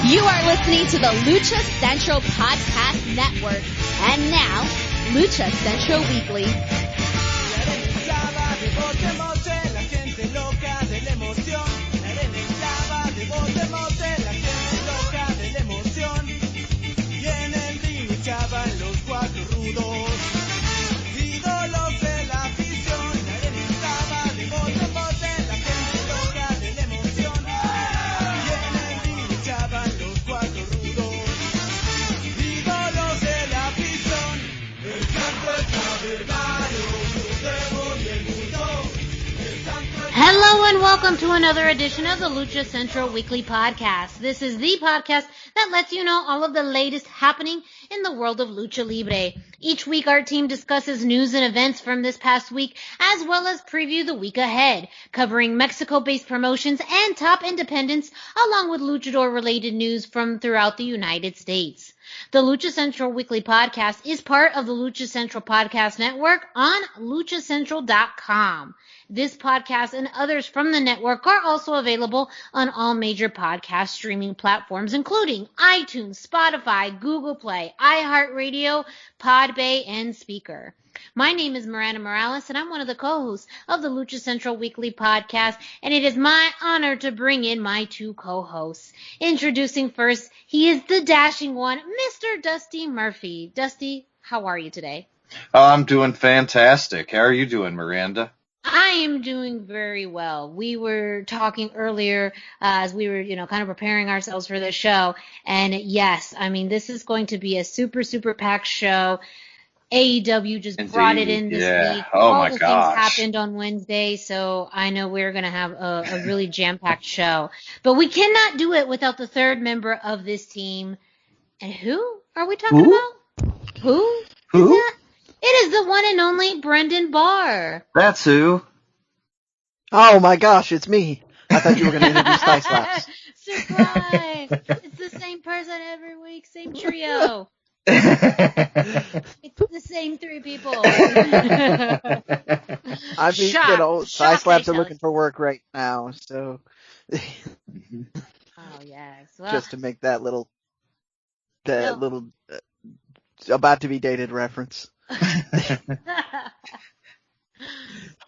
You are listening to the Lucha Central Podcast Network. And now, Lucha Central Weekly. Hello and welcome to another edition of the Lucha Central Weekly Podcast. This is the podcast that lets you know all of the latest happening in the world of Lucha Libre. Each week our team discusses news and events from this past week as well as preview the week ahead, covering Mexico-based promotions and top independents along with luchador-related news from throughout the United States. The Lucha Central Weekly Podcast is part of the Lucha Central Podcast Network on luchacentral.com. This podcast and others from the network are also available on all major podcast streaming platforms, including iTunes, Spotify, Google Play, iHeartRadio, Podbay, and Speaker. My name is Miranda Morales, and I'm one of the co-hosts of the Lucha Central Weekly Podcast, and it is my honor to bring in my two co-hosts. Introducing first, he is the dashing one, Mr. Dusty Murphy. Dusty, how are you today? I'm doing fantastic. How are you doing, Miranda? I am doing very well. We were talking earlier as we were, kind of preparing ourselves for the show. And yes, I mean, this is going to be a super, super packed show. AEW just brought it in this week. Oh All my the gosh. things happened on Wednesday, so I know we're going to have a really jam-packed show. But we cannot do it without the third member of this team. And who are we talking about? Who? Who? Is that? It is the one and only Brendan Barr. That's who. Oh my gosh, it's me. I thought you were going to introduce Thigh Slaps. Surprise! It's the same person every week, same trio. It's the same three people. I mean, Thigh Slaps are looking for work right now, so. Oh, yes. Well, just to make that little about to be dated reference.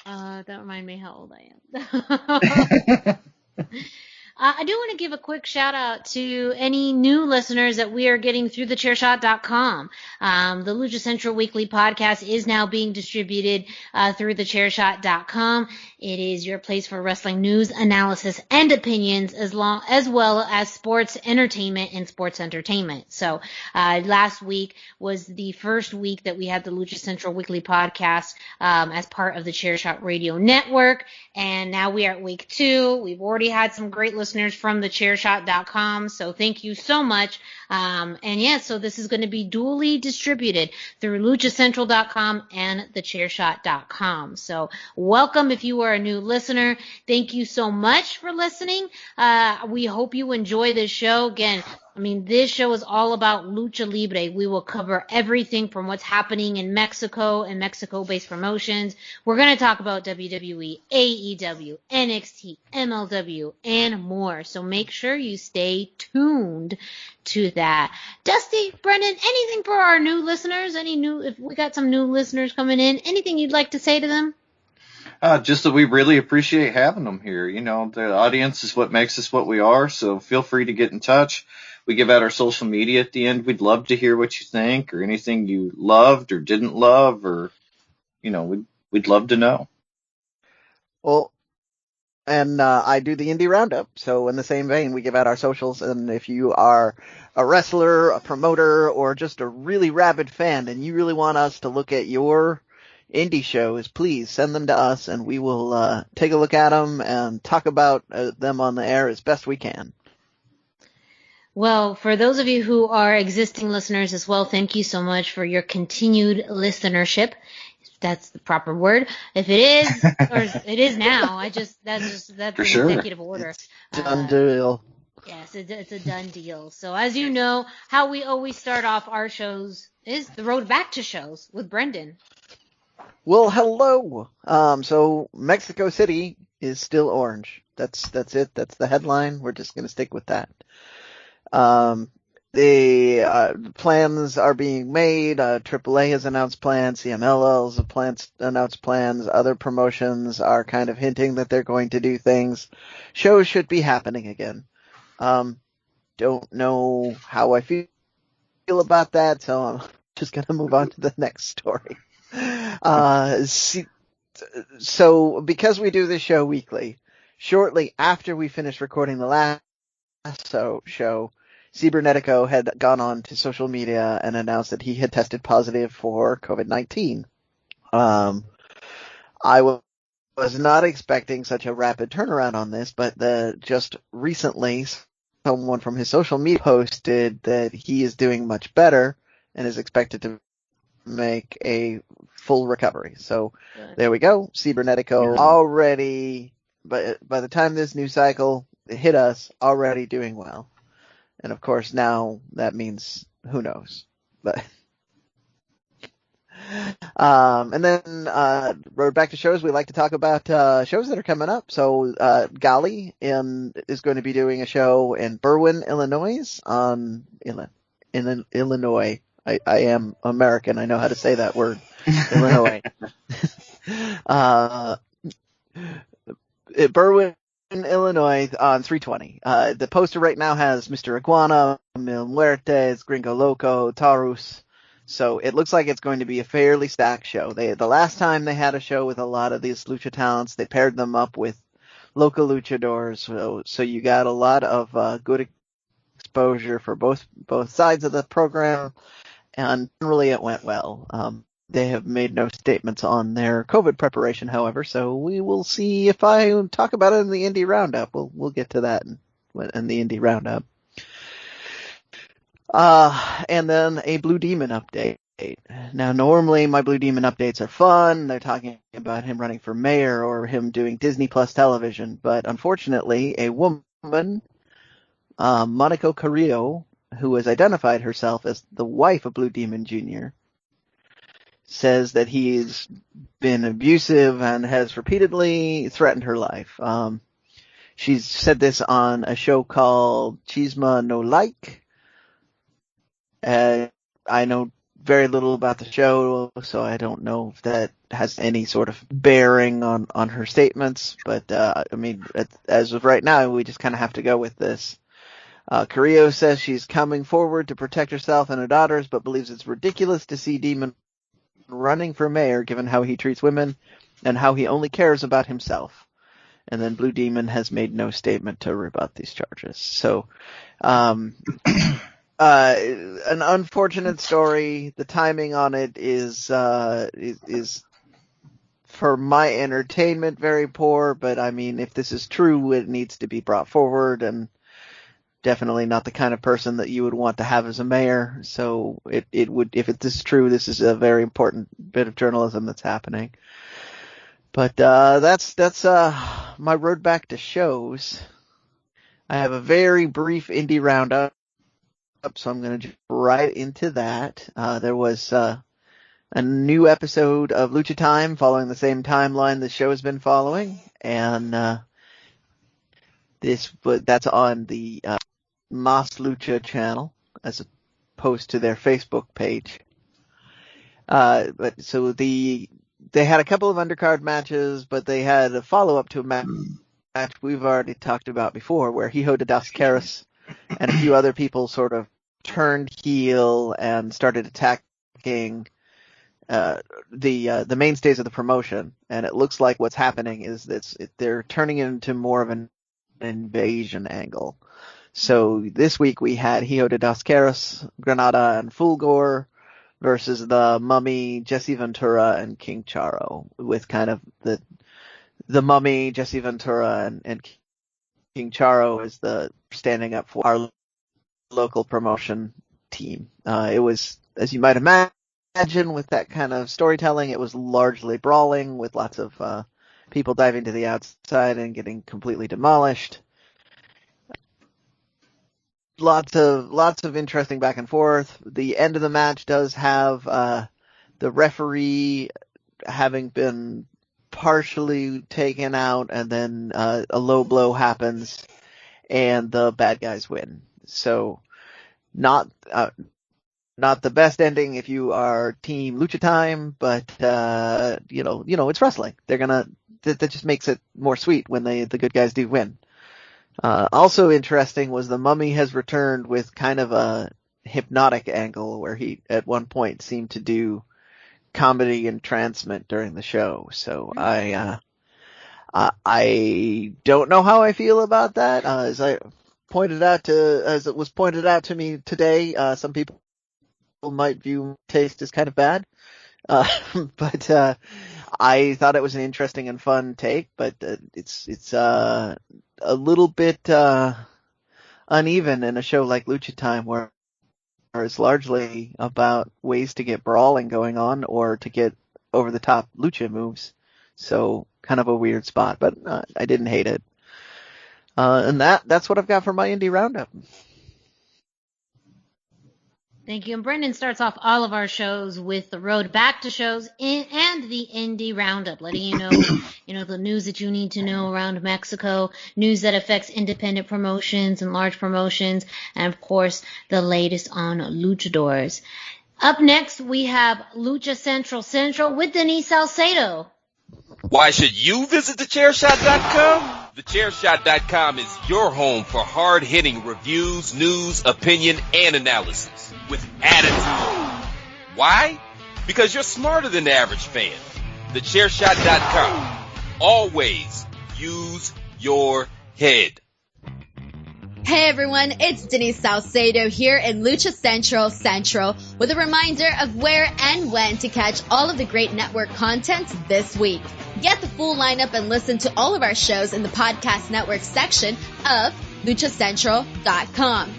Don't remind me how old I am. I do want to give a quick shout out to any new listeners that we are getting through the Chairshot.com. The Lucha Central Weekly Podcast is now being distributed through the Chairshot.com. It is your place for wrestling news, analysis, and opinions, as well as sports entertainment and sports entertainment. So last week was the first week that we had the Lucha Central Weekly Podcast as part of the Chairshot Radio Network, and now we are at week 2. We've already had some great listeners from the Chairshot.com, so thank you so much. So this is going to be dually distributed through luchacentral.com and the Chairshot.com. So welcome if you are a new listener. Thank you so much for listening. We hope you enjoy this show. Again, I mean, this show is all about Lucha Libre. We will cover everything from what's happening in Mexico and Mexico-based promotions. We're going to talk about WWE, AEW, NXT, MLW, and more. So make sure you stay tuned to that. Dusty, Brendan, anything for our new listeners? If we got some new listeners coming in, anything you'd like to say to them? Just that we really appreciate having them here. The audience is what makes us what we are, so feel free to get in touch. We give out our social media at the end. We'd love to hear what you think or anything you loved or didn't love or, we'd love to know. Well, and I do the Indie Roundup. So in the same vein, we give out our socials. And if you are a wrestler, a promoter, or just a really rabid fan and you really want us to look at your indie shows, please send them to us and we will take a look at them and talk about them on the air as best we can. Well, for those of you who are existing listeners as well, thank you so much for your continued listenership. If that's the proper word. If it is, or it is now, that's an executive order. It's done deal. Yes, it's a done deal. So as you know, how we always start off our shows is the road back to shows with Brendan. Well, hello. So Mexico City is still orange. That's it. That's the headline. We're just going to stick with that. The plans are being made. AAA has announced plans. CMLL has announced plans. Other promotions are kind of hinting that they're going to do things. Shows should be happening again. Don't know how I feel about that, so I'm just going to move on to the next story. So because we do this show weekly, shortly after we finished recording the last show, Cybernetico had gone on to social media and announced that he had tested positive for COVID-19. I was not expecting such a rapid turnaround on this, but just recently, someone from his social media posted that he is doing much better and is expected to make a full recovery. So there we go. Cybernetico already, by the time this news cycle hit us, already doing well. And of course now that means who knows. But and then road back to shows, we like to talk about shows that are coming up. So Gali is going to be doing a show in Berwyn, Illinois on Illinois. I am American. I know how to say that word. Illinois. Berwyn, Illinois on 320. The poster right now has Mr. Iguana, Mil Muertes, Gringo Loco, Taurus. So it looks like it's going to be a fairly stacked show. The last time they had a show with a lot of these lucha talents, they paired them up with local luchadors. So you got a lot of good exposure for both sides of the program, and generally it went well. They have made no statements on their COVID preparation, however, so we will see if I talk about it in the Indie Roundup. We'll get to that in the Indie Roundup. And then a Blue Demon update. Now, normally my Blue Demon updates are fun. They're talking about him running for mayor or him doing Disney Plus television, but unfortunately, a woman, Monaco Carrillo, who has identified herself as the wife of Blue Demon Jr., says that he's been abusive and has repeatedly threatened her life. She's said this on a show called Chisma No Like. I know very little about the show, so I don't know if that has any sort of bearing on her statements. But, I mean, as of right now, we just kind of have to go with this. Carrillo says she's coming forward to protect herself and her daughters, but believes it's ridiculous to see Demon running for mayor given how he treats women and how he only cares about himself. And then Blue Demon has made no statement to rebut these charges. So, an unfortunate story. The timing on it is for my entertainment very poor, but I mean, if this is true, it needs to be brought forward, and definitely not the kind of person that you would want to have as a mayor. So it would, if this is true, this is a very important bit of journalism that's happening. But that's my road back to shows. I have a very brief indie roundup, so I'm going to jump right into that. There was a new episode of Lucha Time following the same timeline the show has been following, and that's on the Mas Lucha channel as opposed to their Facebook page. But so they had a couple of undercard matches, but they had a follow-up to a match we've already talked about before, where Hijo de Dos Caras and a few other people sort of turned heel and started attacking the mainstays of the promotion. And it looks like what's happening is they're turning it into more of an invasion angle. So this week we had Hijo de Dos Caras, Granada, and Fulgor versus the Mummy, Jesse Ventura, and King Charo, with kind of the Mummy, Jesse Ventura, and King Charo is the standing up for our local promotion team. It was, as you might imagine, with that kind of storytelling, it was largely brawling with lots of people diving to the outside and getting completely demolished. Lots of interesting back and forth. The end of the match does have the referee having been partially taken out, and then a low blow happens, and the bad guys win. So not the best ending if you are team Lucha Time, but it's wrestling. That just makes it more sweet when the good guys do win. Also interesting was the Mummy has returned with kind of a hypnotic angle where he at one point seemed to do comedy entrancement during the show. So I don't know how I feel about that. As it was pointed out to me today, some people might view taste as kind of bad. But I thought it was an interesting and fun take, but it's a little bit uneven in a show like Lucha Time where it's largely about ways to get brawling going on or to get over the top lucha moves. So kind of a weird spot, but I didn't hate it. And that's what I've got for my indie roundup. Thank you. And Brendan starts off all of our shows with the road back to shows and the indie roundup, letting you know, the news that you need to know around Mexico, news that affects independent promotions and large promotions, and of course, the latest on luchadors. Up next, we have Lucha Central with Denise Salcedo. Why should you visit thechairshot.com? Thechairshot.com is your home for hard-hitting reviews, news, opinion, and analysis with attitude. Why? Because you're smarter than the average fan. Thechairshot.com. Always use your head. Hey everyone, it's Denise Salcedo here in Lucha Central with a reminder of where and when to catch all of the great network content this week. Get the full lineup and listen to all of our shows in the podcast network section of luchacentral.com.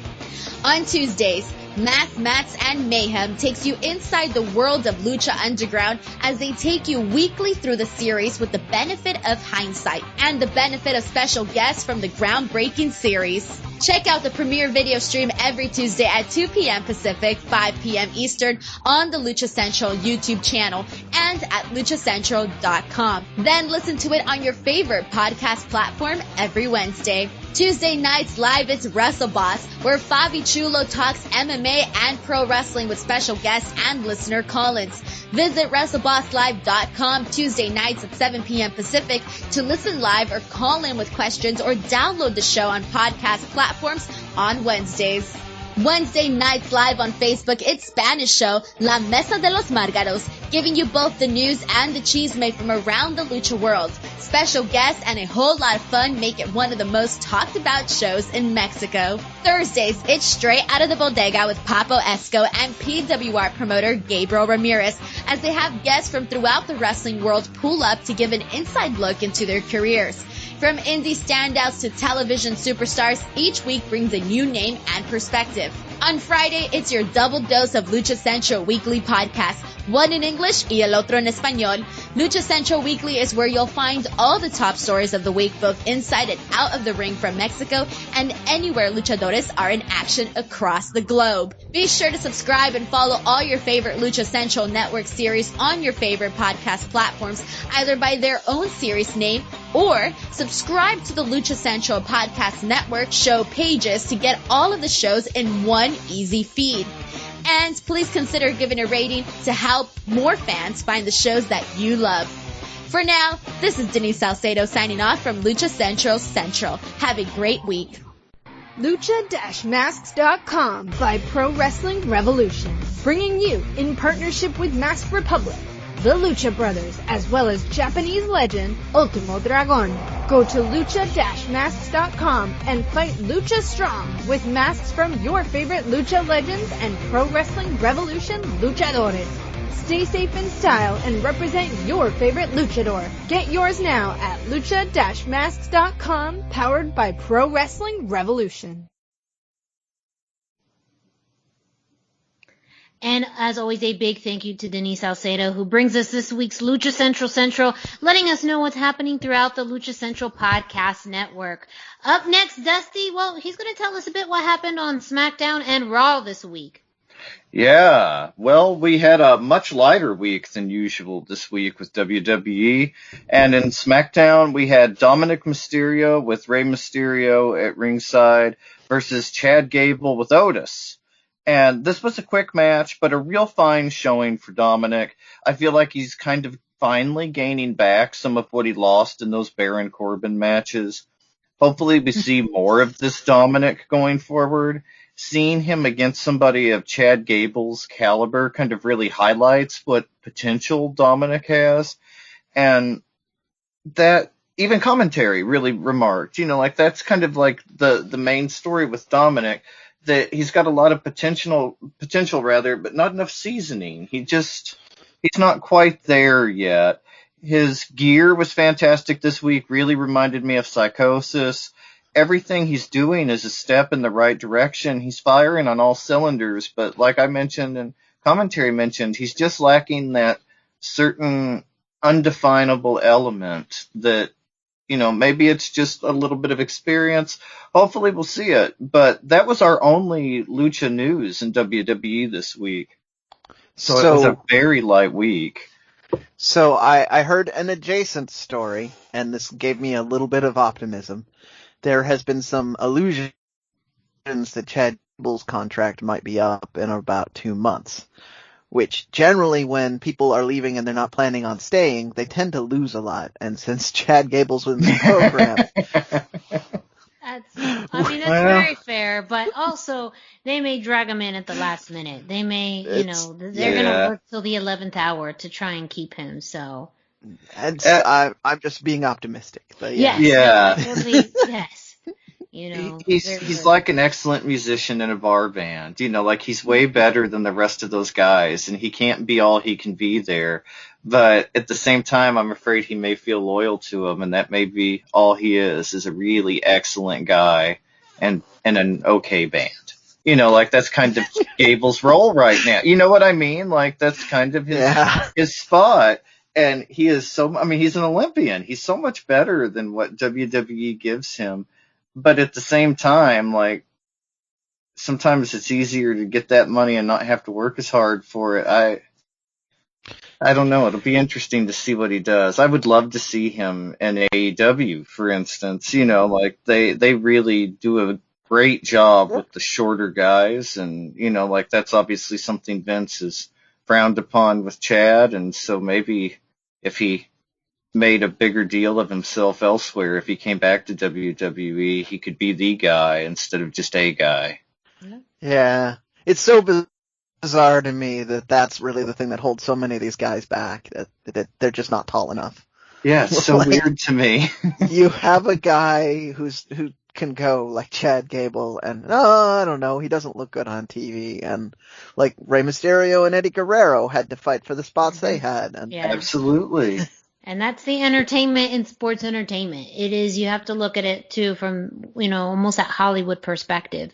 On Tuesdays, Mass, Mats, and Mayhem takes you inside the world of Lucha Underground as they take you weekly through the series with the benefit of hindsight and the benefit of special guests from the groundbreaking series. Check out the premiere video stream every Tuesday at 2 p.m. Pacific, 5 p.m. Eastern on the Lucha Central YouTube channel and at luchacentral.com. Then listen to it on your favorite podcast platform every Wednesday. Tuesday nights live, it's Wrestle Boss, where Fabi Chulo talks MMA and pro wrestling with special guests and listener call-ins. Visit WrestleBossLive.com Tuesday nights at 7 p.m. Pacific to listen live or call in with questions or download the show on podcast platforms on Wednesdays. Wednesday nights live on Facebook, it's Spanish show La Mesa de los Márgaros, giving you both the news and the chisme from around the lucha world. Special guests and a whole lot of fun make it one of the most talked about shows in Mexico. Thursdays, it's Straight Out of the Bodega with Papo Esco and PWR promoter Gabriel Ramirez, as they have guests from throughout the wrestling world pull up to give an inside look into their careers. From indie standouts to television superstars, each week brings a new name and perspective. On Friday, it's your double dose of Lucha Central Weekly podcast, one in English y el otro en español. Lucha Central Weekly is where you'll find all the top stories of the week, both inside and out of the ring from Mexico and anywhere luchadores are in action across the globe. Be sure to subscribe and follow all your favorite Lucha Central Network series on your favorite podcast platforms, either by their own series name or subscribe to the Lucha Central Podcast Network show pages to get all of the shows in one easy feed. And please consider giving a rating to help more fans find the shows that you love. For now, this is Denise Salcedo signing off from Lucha Central. Have a great week. Lucha-Masks.com by Pro Wrestling Revolution, bringing you in partnership with Mask Republic, the Lucha Brothers, as well as Japanese legend Ultimo Dragon. Go to Lucha-Masks.com and fight Lucha Strong with masks from your favorite Lucha legends and Pro Wrestling Revolution luchadores. Stay safe in style and represent your favorite luchador. Get yours now at Lucha-Masks.com, powered by Pro Wrestling Revolution. And as always, a big thank you to Denise Salcedo, who brings us this week's Lucha Central, letting us know what's happening throughout the Lucha Central Podcast Network. Up next, Dusty, well, he's going to tell us a bit what happened on SmackDown and Raw this week. Yeah, well, we had a much lighter week than usual this week with WWE. And in SmackDown, we had Dominic Mysterio with Rey Mysterio at ringside versus Chad Gable with Otis. And this was a quick match, but a real fine showing for Dominic. I feel like he's kind of finally gaining back some of what he lost in those Baron Corbin matches. Hopefully we see more of this Dominic going forward. Seeing him against somebody of Chad Gable's caliber kind of really highlights what potential Dominic has. And that even commentary really remarked, like that's kind of like the main story with Dominic, that he's got a lot of potential rather, but not enough seasoning. He's not quite there yet. His gear was fantastic this week, really reminded me of Psychosis. Everything he's doing is a step in the right direction. He's firing on all cylinders, but like I mentioned and commentary mentioned, he's just lacking that certain undefinable element that, maybe it's just a little bit of experience. Hopefully we'll see it. But that was our only Lucha news in WWE this week. So it was a very light week. So I heard an adjacent story, and this gave me a little bit of optimism. There has been some illusions that Chad Gable's contract might be up in about 2 months, which generally when people are leaving and they're not planning on staying, they tend to lose a lot. And since Chad Gable's in the program... That's very fair, but also they may drag him in at the last minute. They may, they're going to work till the 11th hour to try and keep him, so... I'm just being optimistic, but yes. He's like an excellent musician in a bar band. He's way better than the rest of those guys, and he can't be all he can be there. But at the same time, I'm afraid he may feel loyal to him, and that may be all he is a really excellent guy and an okay band. That's kind of Gable's role right now. You know what I mean? That's kind of his spot. And he is he's an Olympian. He's so much better than what WWE gives him. But at the same time, sometimes it's easier to get that money and not have to work as hard for it. I don't know. It'll be interesting to see what he does. I would love to see him in AEW, for instance. They really do a great job with the shorter guys. And, that's obviously something Vince has frowned upon with Chad, and so maybe if he made a bigger deal of himself elsewhere, if he came back to WWE, he could be the guy instead of just a guy. Yeah. It's so bizarre to me that that's really the thing that holds so many of these guys back, that they're just not tall enough. Yeah, it's so weird to me. You have a guy who can go like Chad Gable, and I don't know, he doesn't look good on TV, and like Rey Mysterio and Eddie Guerrero had to fight for the spots they had. And Absolutely. And that's the entertainment in sports entertainment. It is, you have to look at it too from, almost that Hollywood perspective,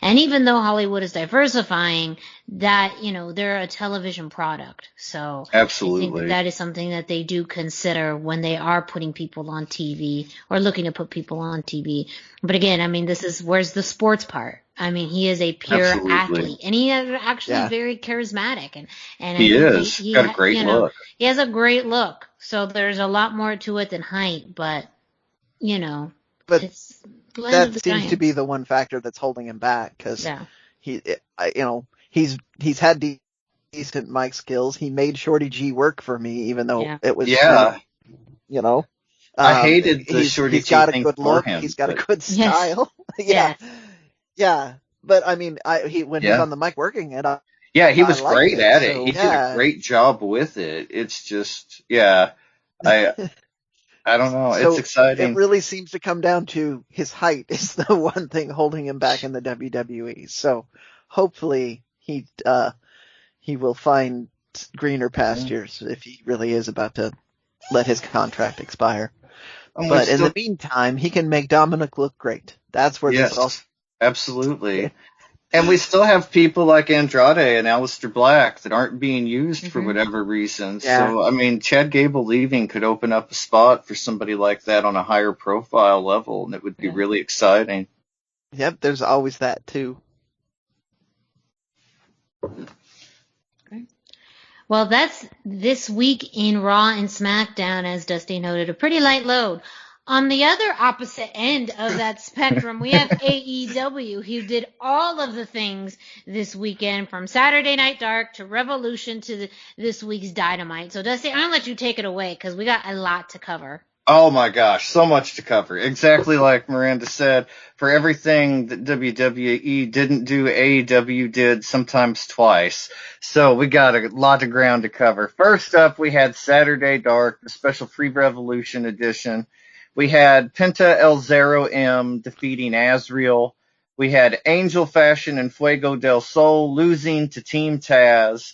and even though Hollywood is diversifying, that, they're a television product. So absolutely, I think that is something that they do consider when they are putting people on TV or looking to put people on TV. But again, this is, where's the sports part? He is a pure athlete, and he is actually very charismatic, and he is. He's got a great look. He has a great look. So there's a lot more to it than height, but but that seems to be the one factor that's holding him back, because he's had decent mic skills. He made Shorty G work for me, even though it was I hated the Shorty G. He's got a good look. He's got a good style. Yeah. But when he's on the mic working it, he was great at it. So, he did a great job with it. It's just, I don't know. So it's exciting. It really seems to come down to his height is the one thing holding him back in the WWE. So hopefully he will find greener pastures if he really is about to let his contract expire. But in the meantime, he can make Dominic look great. That's where this all. Absolutely. And we still have people like Andrade and Aleister Black that aren't being used for whatever reason. Yeah. So, Chad Gable leaving could open up a spot for somebody like that on a higher profile level, and it would be really exciting. Yep, there's always that, too. Well, that's this week in Raw and SmackDown, as Dusty noted, a pretty light load. On the other opposite end of that spectrum, we have AEW, who did all of the things this weekend, from Saturday Night Dark to Revolution to this week's Dynamite. So, Dusty, I'm going to let you take it away because we got a lot to cover. Oh my gosh, so much to cover. Exactly like Miranda said, for everything that WWE didn't do, AEW did, sometimes twice. So we got a lot of ground to cover. First up, we had Saturday Dark, the special Free Revolution edition. We had Penta El Zero M defeating Azriel. We had Angel Fashion and Fuego del Sol losing to Team Taz.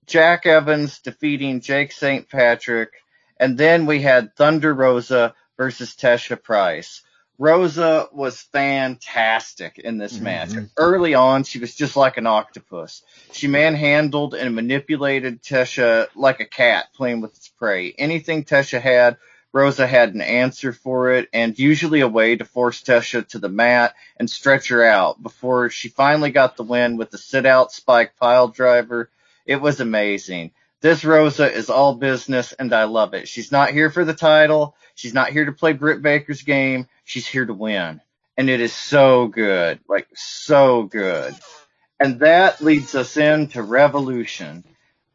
Jack Evans defeating Jake St. Patrick. And then we had Thunder Rosa versus Tesha Price. Rosa was fantastic in this match. Early on, she was just like an octopus. She manhandled and manipulated Tesha like a cat playing with its prey. Anything Tesha had, Rosa had an answer for it, and usually a way to force Tesha to the mat and stretch her out before she finally got the win with the sit-out spike pile driver. It was amazing. This Rosa is all business, and I love it. She's not here for the title. She's not here to play Britt Baker's game. She's here to win. And it is so good. Like, so good. And that leads us into Revolution.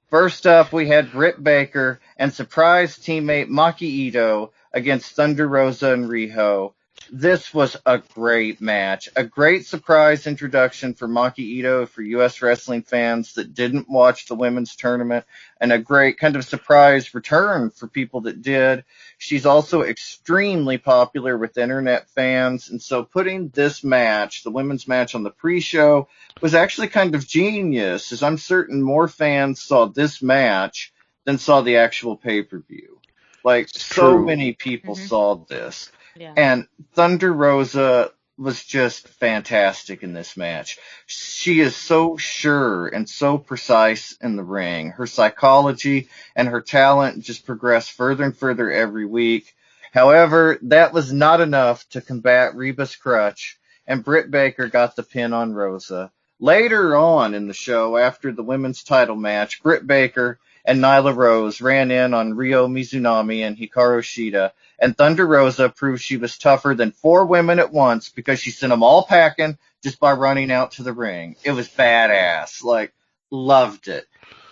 First up, we had Britt Baker and surprise teammate Maki Ito against Thunder Rosa and Riho. This was a great match, a great surprise introduction for Maki Ito for U.S. wrestling fans that didn't watch the women's tournament, and a great kind of surprise return for people that did. She's also extremely popular with internet fans, and so putting this match, the women's match, on the pre-show was actually kind of genius, as I'm certain more fans saw this match than saw the actual pay-per-view. Like, so many people saw this. Yeah. And Thunder Rosa was just fantastic in this match. She is so sure and so precise in the ring. Her psychology and her talent just progress further and further every week. However, that was not enough to combat Reba's crutch, and Britt Baker got the pin on Rosa. Later on in the show, after the women's title match, Britt Baker and Nyla Rose ran in on Ryo Mizunami and Hikaru Shida, and Thunder Rosa proved she was tougher than 4 women at once because she sent them all packing just by running out to the ring. It was badass. Like, loved it.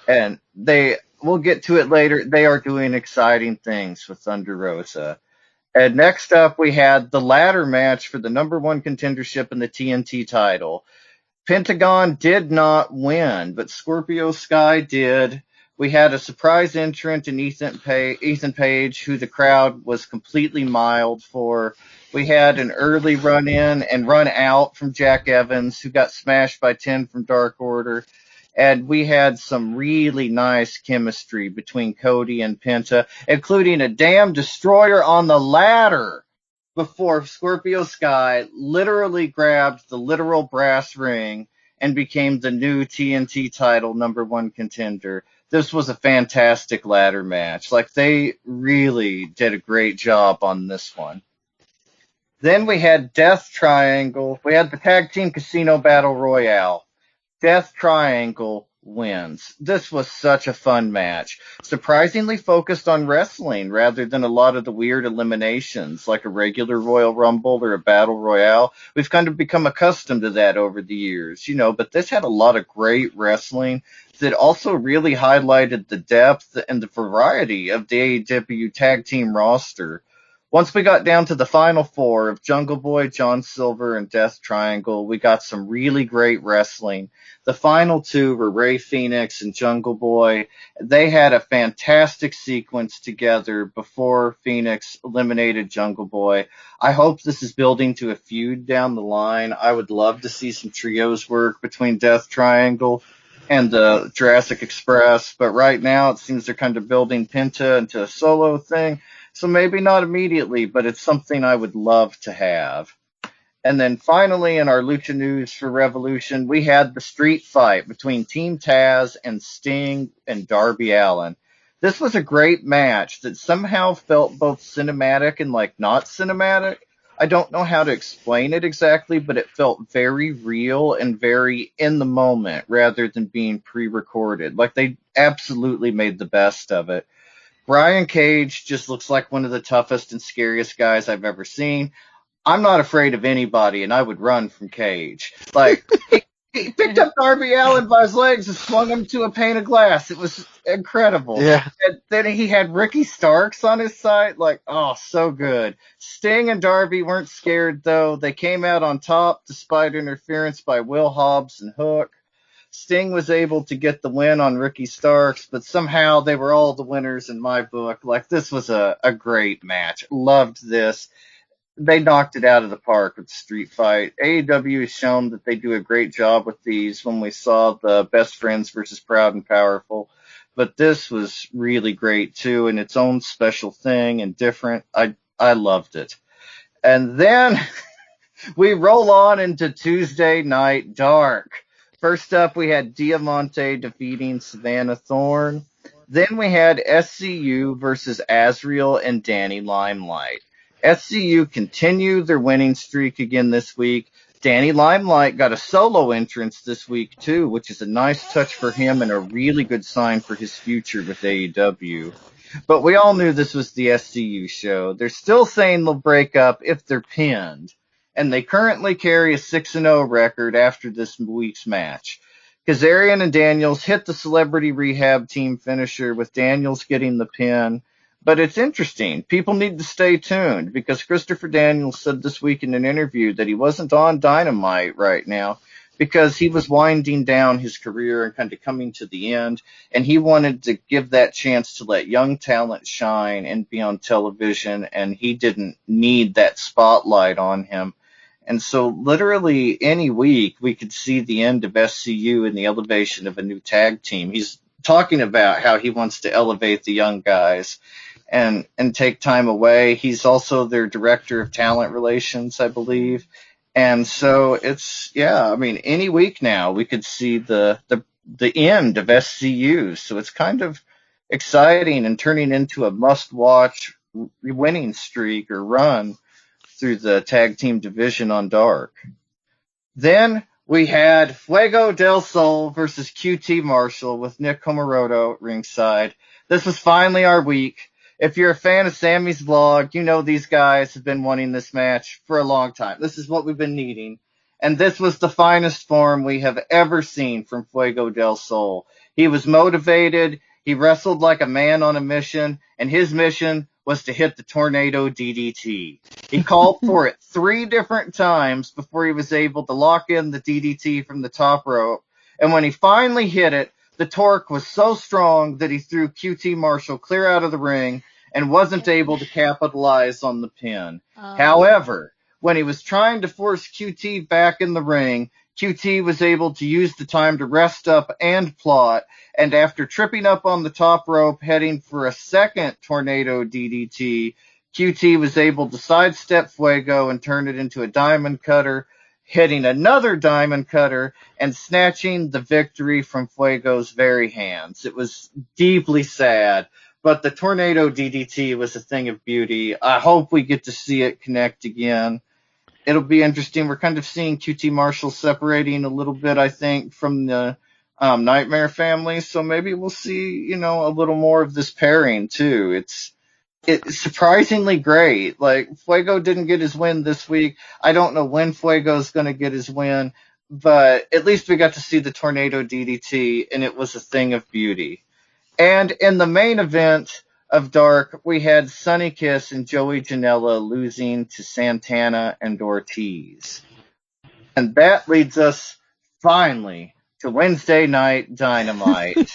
And we'll get to it later, they are doing exciting things with Thunder Rosa. And next up, we had the ladder match for the number 1 contendership in the TNT title. Pentagon did not win, but Scorpio Sky did. We had a surprise entrant in Ethan Page, who the crowd was completely mild for. We had an early run in and run out from Jack Evans, who got smashed by 10 from Dark Order. And we had some really nice chemistry between Cody and Penta, including a damn destroyer on the ladder before Scorpio Sky literally grabbed the literal brass ring and became the new TNT title number 1 contender. This was a fantastic ladder match. Like, they really did a great job on this one. Then we had Death Triangle. We had the Tag Team Casino Battle Royale. Death Triangle wins. This was such a fun match. Surprisingly focused on wrestling rather than a lot of the weird eliminations like a regular Royal Rumble or a Battle Royale. We've kind of become accustomed to that over the years, but this had a lot of great wrestling that also really highlighted the depth and the variety of the AEW tag team roster. Once we got down to the final 4 of Jungle Boy, John Silver, and Death Triangle, we got some really great wrestling. The final 2 were Rey Fenix and Jungle Boy. They had a fantastic sequence together before Phoenix eliminated Jungle Boy. I hope this is building to a feud down the line. I would love to see some trios work between Death Triangle and the Jurassic Express, but right now it seems they're kind of building Penta into a solo thing. So maybe not immediately, but it's something I would love to have. And then finally, in our Lucha news for Revolution, we had the street fight between Team Taz and Sting and Darby Allin. This was a great match that somehow felt both cinematic and not cinematic. I don't know how to explain it exactly, but it felt very real and very in the moment rather than being pre-recorded. Like, they absolutely made the best of it. Brian Cage just looks like one of the toughest and scariest guys I've ever seen. I'm not afraid of anybody, and I would run from Cage. Like, he picked up Darby Allin by his legs and swung him to a pane of glass. It was incredible. Yeah. And then he had Ricky Starks on his side. Like, oh, so good. Sting and Darby weren't scared, though. They came out on top despite interference by Will Hobbs and Hook. Sting was able to get the win on Ricky Starks, but somehow they were all the winners in my book. Like, this was a great match. Loved this. They knocked it out of the park with the street fight. AEW has shown that they do a great job with these when we saw the Best Friends versus Proud and Powerful. But this was really great, too, in its own special thing and different. I loved it. And then we roll on into Tuesday Night Dark. First up, we had Diamante defeating Savannah Thorne. Then we had SCU versus Azriel and Danny Limelight. SCU continued their winning streak again this week. Danny Limelight got a solo entrance this week, too, which is a nice touch for him and a really good sign for his future with AEW. But we all knew this was the SCU show. They're still saying they'll break up if they're pinned, and they currently carry a 6-0 record after this week's match. Kazarian and Daniels hit the Celebrity Rehab team finisher, with Daniels getting the pin. But it's interesting. People need to stay tuned, because Christopher Daniels said this week in an interview that he wasn't on Dynamite right now because he was winding down his career and kind of coming to the end, and he wanted to give that chance to let young talent shine and be on television, and he didn't need that spotlight on him. And so literally any week we could see the end of SCU and the elevation of a new tag team. He's talking about how he wants to elevate the young guys and take time away. He's also their director of talent relations, I believe. And so it's, yeah, I mean, any week now we could see the end of SCU. So it's kind of exciting and turning into a must-watch winning streak or run through the tag team division on Dark. Then we had Fuego del Sol versus QT Marshall with Nick Comoroto ringside. This was finally our week. If you're a fan of Sammy's vlog, you know these guys have been wanting this match for a long time. This is what we've been needing. And this was the finest form we have ever seen from Fuego del Sol. He was motivated. He wrestled like a man on a mission, and his mission was to hit the tornado DDT. He called for it 3 different times before he was able to lock in the DDT from the top rope. And when he finally hit it, the torque was so strong that he threw QT Marshall clear out of the ring and wasn't able to capitalize on the pin. However, when he was trying to force QT back in the ring, QT was able to use the time to rest up and plot, and after tripping up on the top rope heading for a second tornado DDT, QT was able to sidestep Fuego and turn it into a diamond cutter, hitting another diamond cutter and snatching the victory from Fuego's very hands. It was deeply sad, but the tornado DDT was a thing of beauty. I hope we get to see it connect again. It'll be interesting. We're kind of seeing QT Marshall separating a little bit, I think, from the Nightmare family. So maybe we'll see, a little more of this pairing too. It's surprisingly great. Like, Fuego didn't get his win this week. I don't know when Fuego's going to get his win, but at least we got to see the tornado DDT, and it was a thing of beauty. And in the main event of Dark, we had Sonny Kiss and Joey Janela losing to Santana and Ortiz. And that leads us finally to Wednesday Night Dynamite.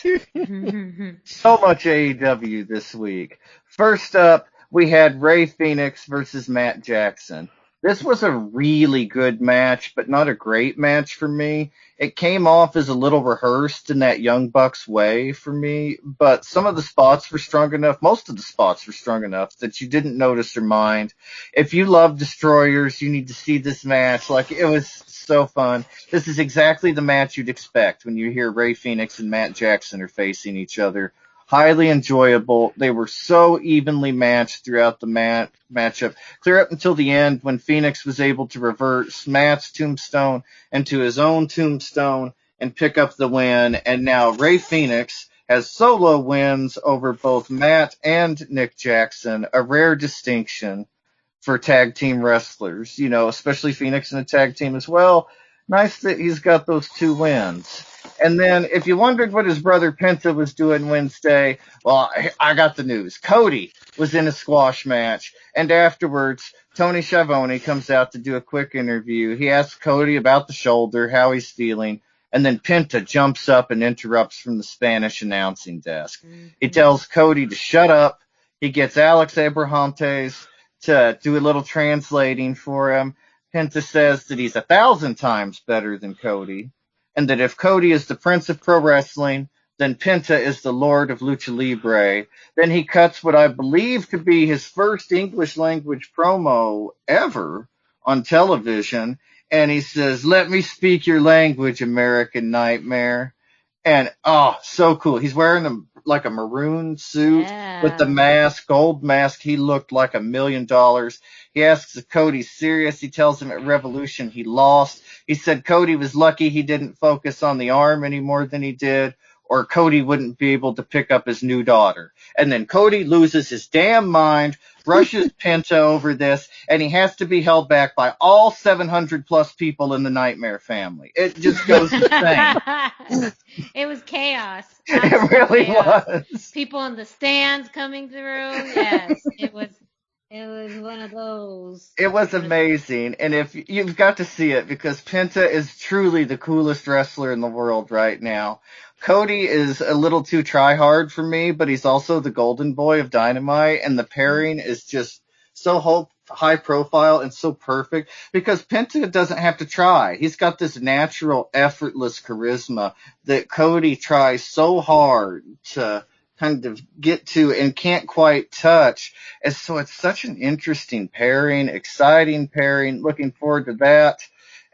So much AEW this week. First up, we had Rey Fenix versus Matt Jackson. This was a really good match, but not a great match for me. It came off as a little rehearsed in that Young Bucks way for me, but some of the spots were strong enough, most of the spots were strong enough that you didn't notice or mind. If you love Destroyers, you need to see this match. Like, it was so fun. This is exactly the match you'd expect when you hear Rey Fenix and Matt Jackson are facing each other. highly enjoyable. They were so evenly matched throughout the matchup, clear up until the end when Phoenix was able to reverse Matt's tombstone into his own tombstone and pick up the win. And now Rey Fenix has solo wins over both Matt and Nick Jackson, a rare distinction for tag team wrestlers, especially Phoenix in a tag team as well. Nice that he's got those 2 wins. And then if you wondered what his brother Penta was doing Wednesday, well, I got the news. Cody was in a squash match, and afterwards, Tony Schiavone comes out to do a quick interview. He asks Cody about the shoulder, how he's feeling, and then Penta jumps up and interrupts from the Spanish announcing desk. Mm-hmm. He tells Cody to shut up. He gets Alex Abrahantes to do a little translating for him. Penta says that he's 1,000 times better than Cody, and that if Cody is the Prince of Pro Wrestling, then Penta is the Lord of Lucha Libre. Then he cuts what I believe could be his first English language promo ever on television, and he says, "Let me speak your language, American Nightmare." And, so cool. He's wearing a maroon suit with the mask, gold mask. He looked like $1 million. He asks if Cody's serious. He tells him at Revolution he lost. He said Cody was lucky he didn't focus on the arm any more than he did, or Cody wouldn't be able to pick up his new daughter. And then Cody loses his damn mind, rushes Penta over this, and he has to be held back by all 700+ people in the Nightmare family. It just goes insane. It was chaos. It really was. People in the stands coming through. Yes, it was one of those. It was amazing. And if you've got to see it, because Penta is truly the coolest wrestler in the world right now. Cody is a little too try-hard for me, but he's also the golden boy of Dynamite, and the pairing is just so high profile and so perfect because Penta doesn't have to try. He's got this natural, effortless charisma that Cody tries so hard to kind of get to and can't quite touch. And so it's such an interesting pairing, exciting pairing. Looking forward to that.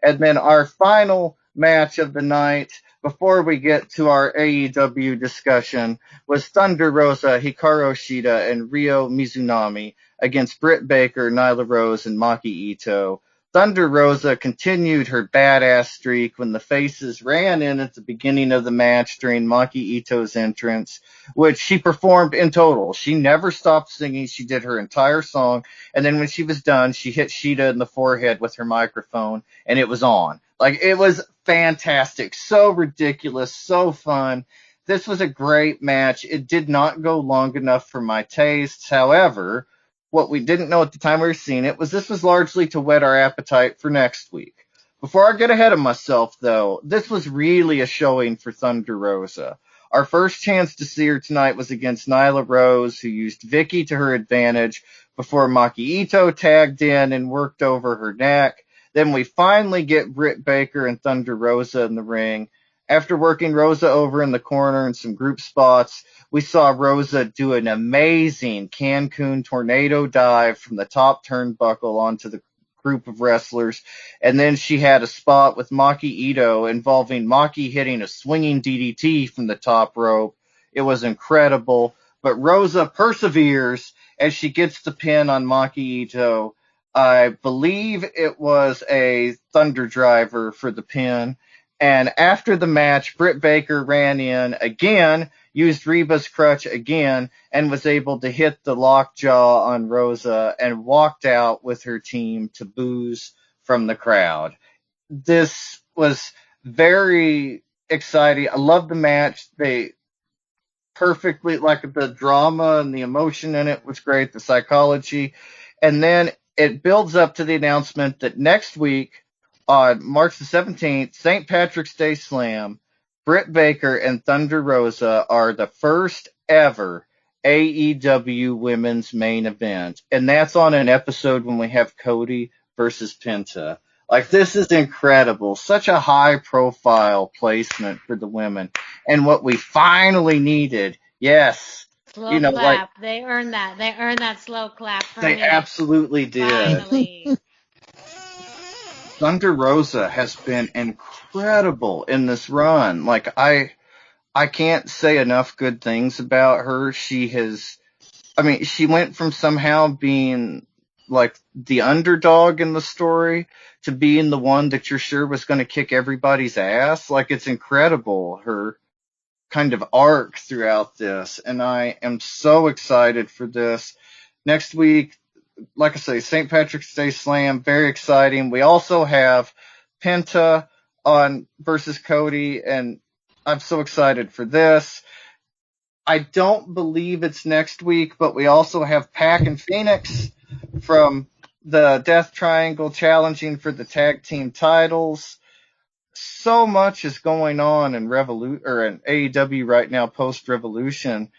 And then our final match of the night, before we get to our AEW discussion, was Thunder Rosa, Hikaru Shida, and Ryo Mizunami against Britt Baker, Nyla Rose, and Maki Ito. Thunder Rosa continued her badass streak when the faces ran in at the beginning of the match during Maki Ito's entrance, which she performed in total. She never stopped singing. She did her entire song, and then when she was done, she hit Shida in the forehead with her microphone, and it was on. It was fantastic. So ridiculous. So fun. This was a great match. It did not go long enough for my tastes. However, what we didn't know at the time we were seeing it was this was largely to whet our appetite for next week. Before I get ahead of myself, though, this was really a showing for Thunder Rosa. Our first chance to see her tonight was against Nyla Rose, who used Vicky to her advantage before Maki Ito tagged in and worked over her neck. Then we finally get Britt Baker and Thunder Rosa in the ring. After working Rosa over in the corner in some group spots, we saw Rosa do an amazing Cancun tornado dive from the top turnbuckle onto the group of wrestlers. And then she had a spot with Maki Ito involving Maki hitting a swinging DDT from the top rope. It was incredible. But Rosa perseveres as she gets the pin on Maki Ito. I believe it was a Thunder Driver for the pin. And after the match, Britt Baker ran in again, used Reba's crutch again, and was able to hit the lockjaw on Rosa and walked out with her team to boos from the crowd. This was very exciting. I love the match. They perfectly, the drama and the emotion in it was great, the psychology. And then it builds up to the announcement that next week, on March the 17th, St. Patrick's Day Slam, Britt Baker and Thunder Rosa are the first ever AEW women's main event. And that's on an episode when we have Cody versus Penta. This is incredible. Such a high profile placement for the women. And what we finally needed, yes. Slow clap. They earned that. They earned that slow clap from me. They absolutely did. Finally. Thunder Rosa has been incredible in this run. I I can't say enough good things about her. She went from somehow being like the underdog in the story to being the one that you're sure was going to kick everybody's ass. Like, it's incredible, her kind of arc throughout this. And I am so excited for this. Next week, like I say, St. Patrick's Day Slam, very exciting. We also have Penta on versus Cody, and I'm so excited for this. I don't believe it's next week, but we also have Pac and Phoenix from the Death Triangle challenging for the tag team titles. So much is going on in AEW right now post Revolution,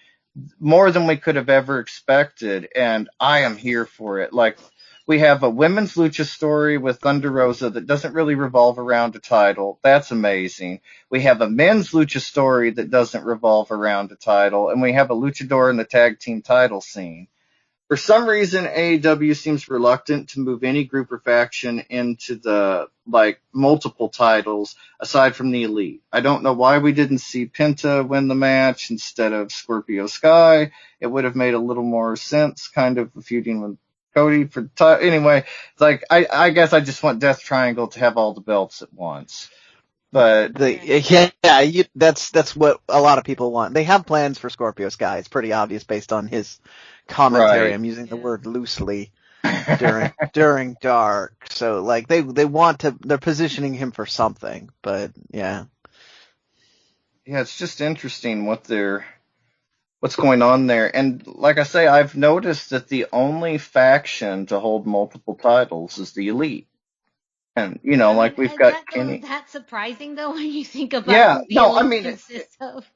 more than we could have ever expected, and I am here for it. Like, we have a women's lucha story with Thunder Rosa that doesn't really revolve around a title. That's amazing. We have a men's lucha story that doesn't revolve around a title, and we have a luchador in the tag team title scene. For some reason, AEW seems reluctant to move any group or faction into the, multiple titles aside from the Elite. I don't know why we didn't see Penta win the match instead of Scorpio Sky. It would have made a little more sense, kind of feuding with Cody for the title. Anyway, I guess I just want Death Triangle to have all the belts at once. But that's what a lot of people want. They have plans for Scorpio Sky. It's pretty obvious based on his commentary. Right. I'm using the word loosely during Dark. So they want to, they're positioning him for something, but yeah. Yeah, it's just interesting what's going on there. And like I say, I've noticed that the only faction to hold multiple titles is the Elite. And, we've got Kenny. That's surprising, though, when you think about who the Elite consists of.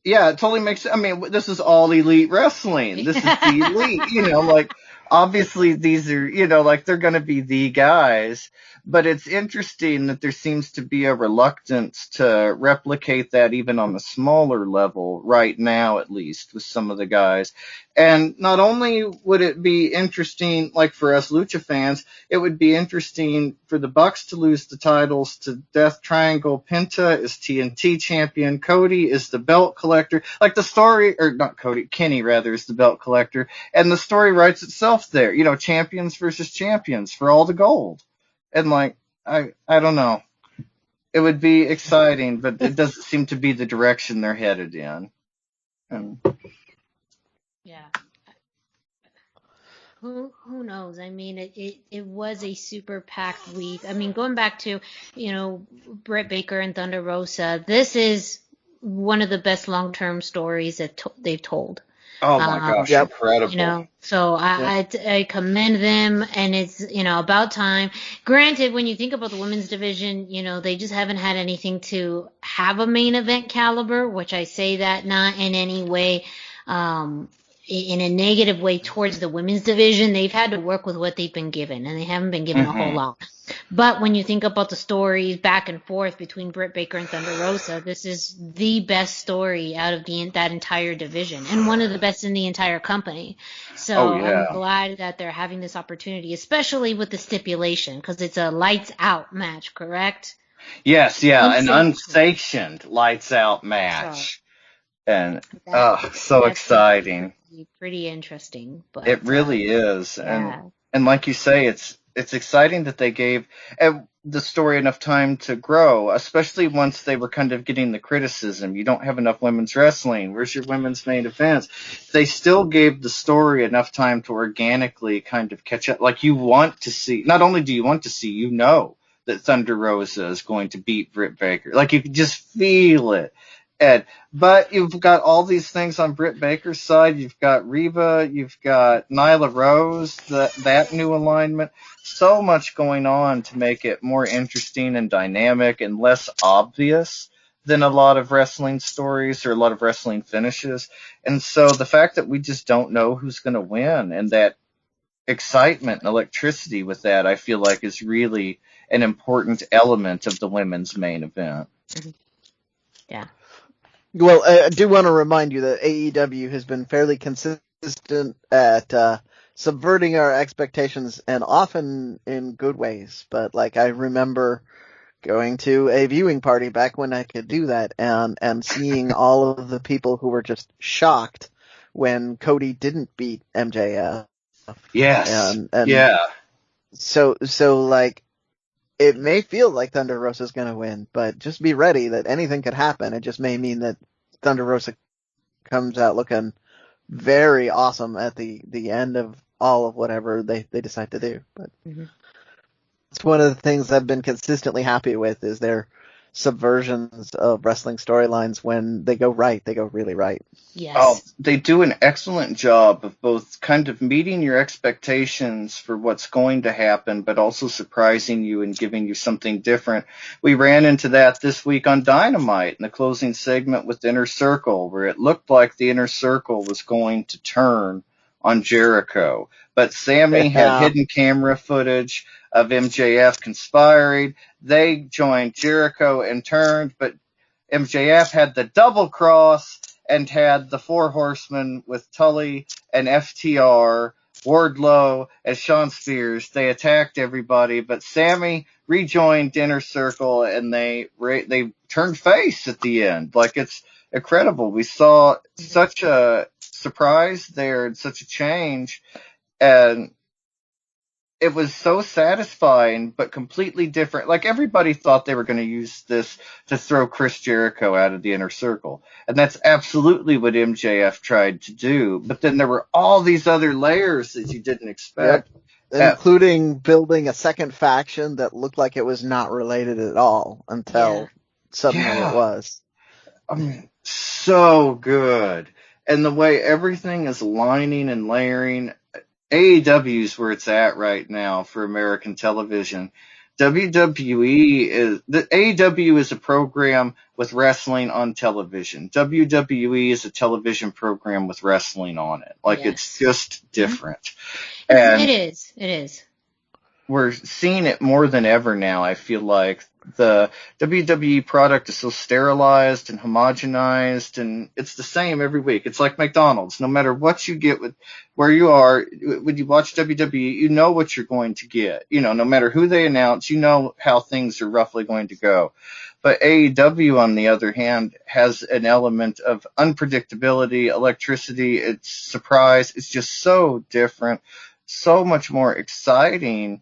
Yeah, it totally makes sense. This is all Elite Wrestling. This is the Elite, obviously these are, they're going to be the guys. But it's interesting that there seems to be a reluctance to replicate that even on a smaller level right now, at least, with some of the guys. And not only would it be interesting, for us Lucha fans, it would be interesting for the Bucks to lose the titles to Death Triangle. Penta is TNT champion. Cody is the belt collector. Kenny rather is the belt collector. And the story writes itself there. Champions versus champions for all the gold. And I don't know. It would be exciting, but it doesn't seem to be the direction they're headed in. Yeah. Who knows? It was a super packed week. Going back to, Britt Baker and Thunder Rosa, this is one of the best long-term stories that they've told. Oh my gosh, incredible. So I commend them, and it's, about time. Granted, when you think about the women's division, they just haven't had anything to have a main event caliber, which I say that not in any way, in a negative way towards the women's division. They've had to work with what they've been given, and they haven't been given a whole lot. But when you think about the stories back and forth between Britt Baker and Thunder Rosa, this is the best story out of that entire division, and one of the best in the entire company. So I'm glad that they're having this opportunity, especially with the stipulation, because it's a lights out match, correct? Yes, an unsanctioned lights out match. And so exciting. Pretty interesting, but it really is. Yeah. And like you say, it's exciting that they gave the story enough time to grow, especially once they were kind of getting the criticism. You don't have enough women's wrestling. Where's your women's main events? They still gave the story enough time to organically kind of catch up. You want to see, not only do you want to see, that Thunder Rosa is going to beat Britt Baker. You can just feel it. But you've got all these things on Britt Baker's side. You've got Reba, you've got Nyla Rose, that new alignment. So much going on to make it more interesting and dynamic and less obvious than a lot of wrestling stories or a lot of wrestling finishes. And so the fact that we just don't know who's going to win, and that excitement and electricity with that, I feel like is really an important element of the women's main event. Yeah. Well, I do want to remind you that AEW has been fairly consistent at subverting our expectations, and often in good ways. But I remember going to a viewing party back when I could do that, and seeing all of the people who were just shocked when Cody didn't beat MJF. Yes. And yeah. So like, it may feel like Thunder Rosa's going to win, but just be ready that anything could happen. It just may mean that Thunder Rosa comes out looking very awesome at the end of all of whatever they decide to do. But it's one of the things I've been consistently happy with is their subversions of wrestling storylines. When they go right, they go really right. Yes. Oh, they do an excellent job of both kind of meeting your expectations for what's going to happen, but also surprising you and giving you something different. We ran into that this week on Dynamite in the closing segment with Inner Circle, where it looked like the Inner Circle was going to turn on Jericho. But Sammy had hidden camera footage of MJF conspiring. They joined Jericho and turned, but MJF had the double cross and had the Four Horsemen with Tully and FTR, Wardlow, and Shawn Spears. They attacked everybody, but Sammy rejoined Inner Circle, and they turned face at the end. Like, it's incredible. We saw such a surprise there and such a change, and it was so satisfying, but completely different. Like, everybody thought they were going to use this to throw Chris Jericho out of the Inner Circle. And that's absolutely what MJF tried to do. But then there were all these other layers that you didn't expect. Yep. Including building a second faction that looked like it was not related at all until suddenly it was. I mean, so good. And the way everything is lining and layering, AEW is where it's at right now for American television. AEW is a program with wrestling on television. WWE is a television program with wrestling on it. Like, it's just different. And It is. We're seeing it more than ever now. I feel like the WWE product is so sterilized and homogenized, and it's the same every week. It's like McDonald's. No matter what you get with where you are, when you watch WWE, you know what you're going to get. You know, no matter who they announce, you know how things are roughly going to go. But AEW, on the other hand, has an element of unpredictability, electricity, it's surprise. It's just so different, so much more exciting.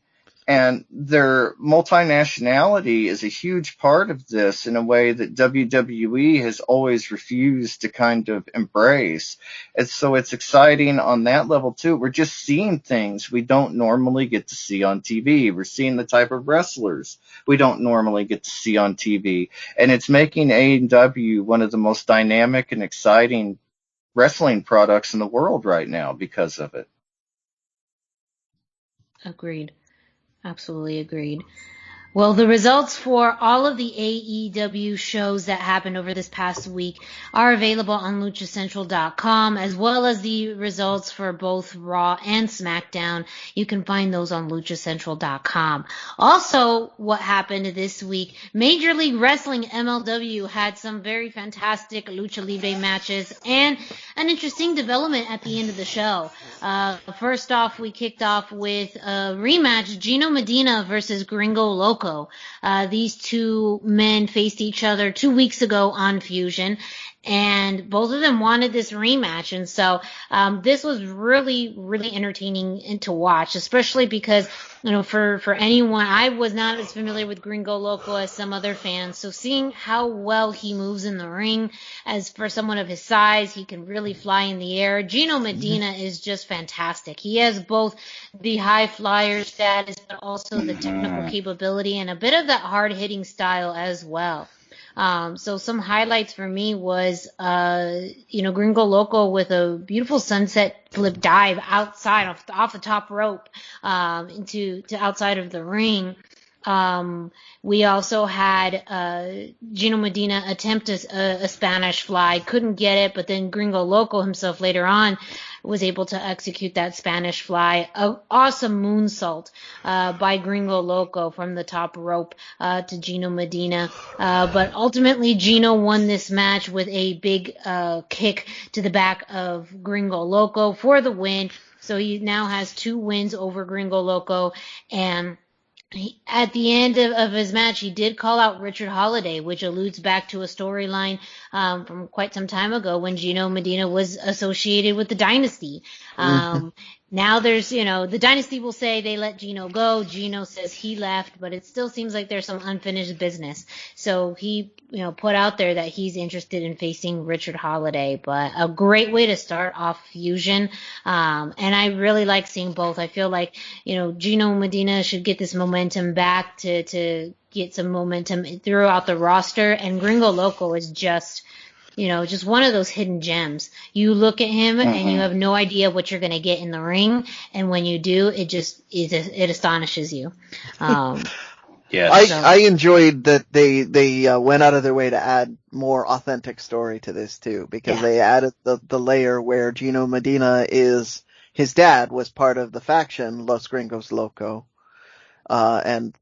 And their multinationality is a huge part of this in a way that WWE has always refused to kind of embrace. And so it's exciting on that level too. We're just seeing things we don't normally get to see on TV. We're seeing the type of wrestlers we don't normally get to see on TV. And it's making AEW one of the most dynamic and exciting wrestling products in the world right now because of it. Agreed. Absolutely agreed. Well, the results for all of the AEW shows that happened over this past week are available on luchacentral.com, as well as the results for both Raw and SmackDown. You can find those on luchacentral.com. Also, what happened this week, Major League Wrestling MLW had some very fantastic Lucha Libre matches and an interesting development at the end of the show. First off, we kicked off with a rematch, Gino Medina versus Gringo Loco. These two men faced each other 2 weeks ago on Fusion, and both of them wanted this rematch. And so this was really, really entertaining to watch, especially because, you know, for anyone, I was not as familiar with Gringo Loco as some other fans. So seeing how well he moves in the ring, as for someone of his size, he can really fly in the air. Gino Medina is just fantastic. He has both the high flyer status, but also the technical capability and a bit of that hard hitting style as well. So some highlights for me was, Gringo Loco with a beautiful sunset flip dive outside off the top rope, to outside of the ring. We also had, Gino Medina attempt a Spanish fly, couldn't get it, but then Gringo Loco himself later on was able to execute that Spanish fly. An awesome moonsault by Gringo Loco from the top rope to Gino Medina. But ultimately, Gino won this match with a big kick to the back of Gringo Loco for the win. So he now has 2 wins over Gringo Loco, and at the end of his match, he did call out Richard Holiday, which alludes back to a storyline from quite some time ago when Gino Medina was associated with the Dynasty. Now there's, the Dynasty will say they let Gino go. Gino says he left, but it still seems like there's some unfinished business. So he, put out there that he's interested in facing Richard Holiday, but a great way to start off Fusion. And I really like seeing both. I feel like, Gino Medina should get this momentum back to get some momentum throughout the roster. And Gringo Loco is just one of those hidden gems. You look at him and you have no idea what you're going to get in the ring. And when you do, it astonishes you. Yes. I enjoyed that they went out of their way to add more authentic story to this too, because they added the layer where Gino Medina his dad was part of the faction Los Gringos Loco. And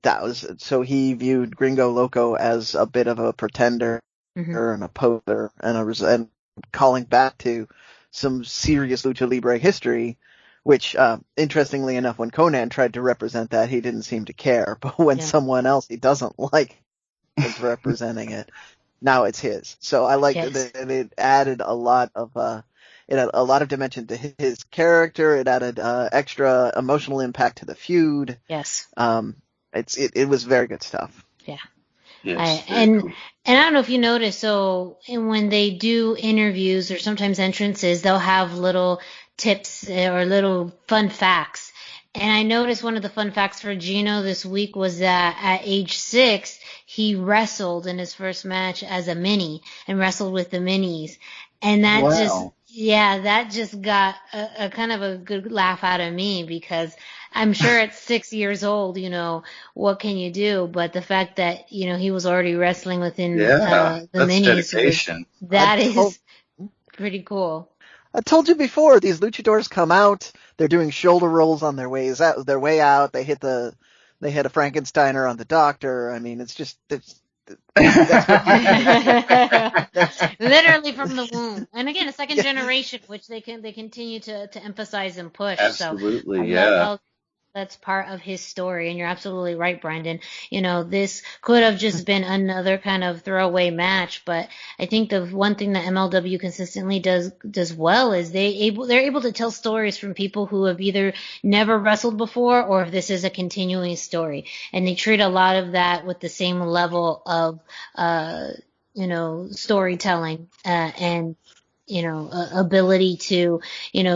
so he viewed Gringo Loco as a bit of a pretender and a poser and calling back to some serious Lucha Libre history, which, interestingly enough, when Conan tried to represent that, he didn't seem to care. But when someone else he doesn't like is representing it, now it's his. So I like that it added a lot of dimension to his character. It added extra emotional impact to the feud. Yes. It was very good stuff. Yeah. Yes, and I don't know if you notice, so when they do interviews or sometimes entrances, they'll have little tips or little fun facts. And I noticed one of the fun facts for Gino this week was that at age 6, he wrestled in his first match as a mini and wrestled with the minis. And that that just got a kind of a good laugh out of me, because I'm sure at 6 years old, what can you do? But the fact that, he was already wrestling within the minis, is pretty cool. I told you before, these luchadors come out, they're doing shoulder rolls on their way out, they hit a Frankensteiner on the doctor. I mean, it's literally from the womb. And again, a second generation, which they continue to emphasize and push. Absolutely, so that's part of his story. And you're absolutely right, Brendan. This could have just been another kind of throwaway match, but I think the one thing that MLW consistently does well is they're able to tell stories from people who have either never wrestled before, or if this is a continuing story. And they treat a lot of that with the same level of storytelling and ability to,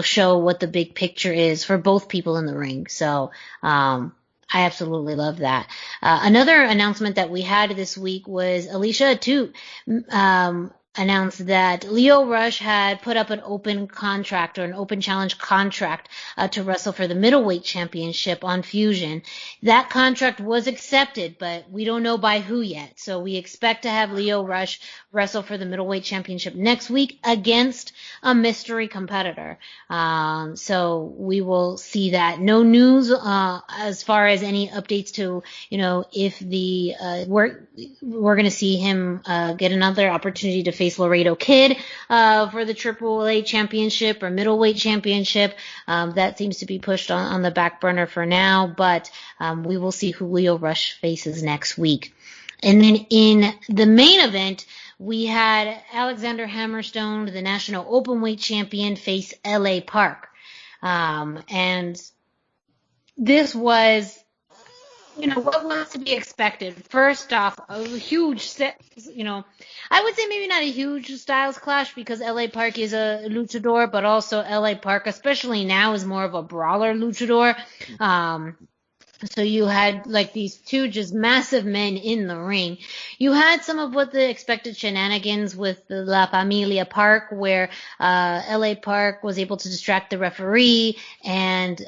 show what the big picture is for both people in the ring. So, I absolutely love that. Another announcement that we had this week was Alicia Toot, announced that Lio Rush had put up an open contract, or an open challenge contract, to wrestle for the middleweight championship on Fusion. That contract was accepted, but we don't know by who yet. So we expect to have Lio Rush wrestle for the middleweight championship next week against a mystery competitor. So we will see that. No news as far as any updates to, if we're going to see him get another opportunity to face Laredo Kid for the AAA championship or middleweight championship. That seems to be pushed on the back burner for now, but we will see who Lio Rush faces next week. And then in the main event, we had Alexander Hammerstone, the national openweight champion, face LA Park. And this was, what was to be expected? First off, a huge set, I would say maybe not a huge styles clash, because LA Park is a luchador, but also LA Park, especially now, is more of a brawler luchador. So you had like these two just massive men in the ring. You had some of what the expected shenanigans with the La Familia Park, where LA Park was able to distract the referee, and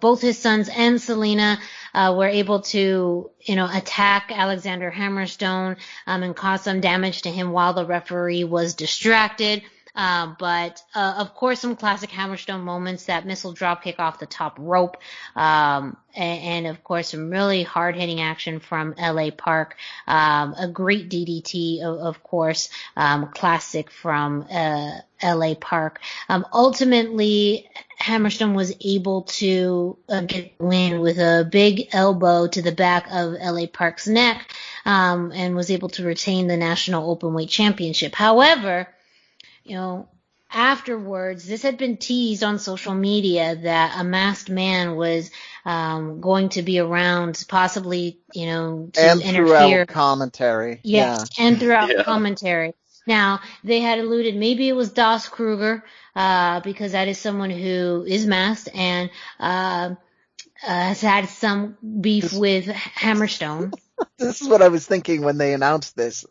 both his sons and Selena were able to, attack Alexander Hammerstone and cause some damage to him while the referee was distracted. But of course, some classic Hammerstone moments, that missile dropkick off the top rope, and of course, some really hard-hitting action from LA Park. A great DDT, of course, classic from LA Park. Ultimately, Hammerstone was able to get the win with a big elbow to the back of LA Park's neck, and was able to retain the National Openweight Championship. However, afterwards, this had been teased on social media that a masked man was going to be around, possibly, to and interfere. Throughout commentary. Yes, Yeah. and throughout commentary. Now, they had alluded maybe it was Das Kruger, because that is someone who is masked and has had some beef with Hammerstone. This is what I was thinking when they announced this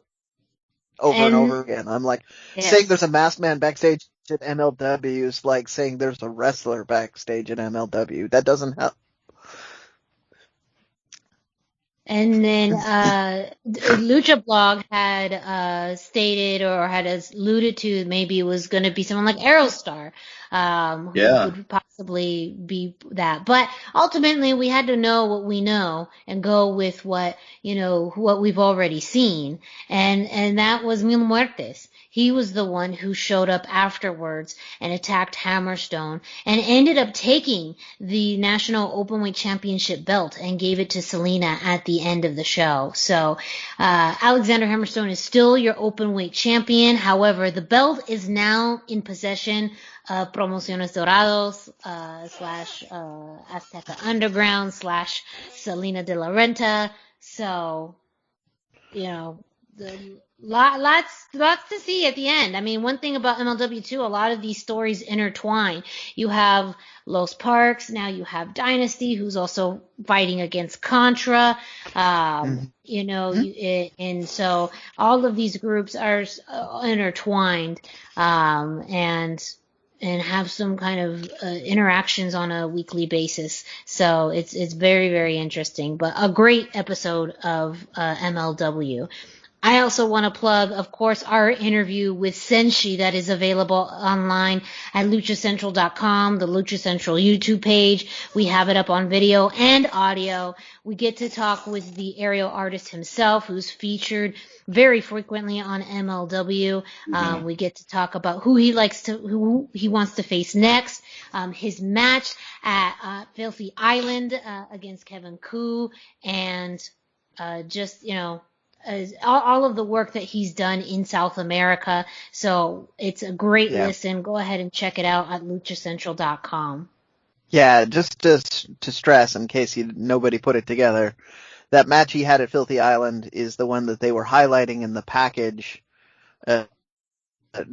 over and over again. I'm like, saying there's a masked man backstage at MLW is like saying there's a wrestler backstage at MLW. That doesn't help. And then Lucha Blog had stated or had alluded to maybe it was going to be someone like Aerostar, who would possibly be that. But ultimately, we had to know what we know and go with what we've already seen, and that was Mil Muertes. He was the one who showed up afterwards and attacked Hammerstone and ended up taking the National Openweight Championship belt and gave it to Selena at the end of the show. So Alexander Hammerstone is still your Openweight champion. However, the belt is now in possession of Promociones Dorados / Azteca Underground / Selena de la Renta. So, lots to see at the end. I mean, one thing about MLW too, a lot of these stories intertwine. You have Los Parks, now you have Dynasty, who's also fighting against Contra. And so all of these groups are intertwined, and have some kind of interactions on a weekly basis. So it's very, very interesting, but a great episode of MLW. I also want to plug, of course, our interview with Senshi that is available online at luchacentral.com, the Lucha Central YouTube page. We have it up on video and audio. We get to talk with the aerial artist himself, who's featured very frequently on MLW. We get to talk about who he wants to face next, his match at Filthy Island against Kevin Koo, and all of the work that he's done in South America. So it's a great listen. Go ahead and check it out at luchacentral.com. Yeah, just to stress, in case nobody put it together, that match he had at Filthy Island is the one that they were highlighting in the package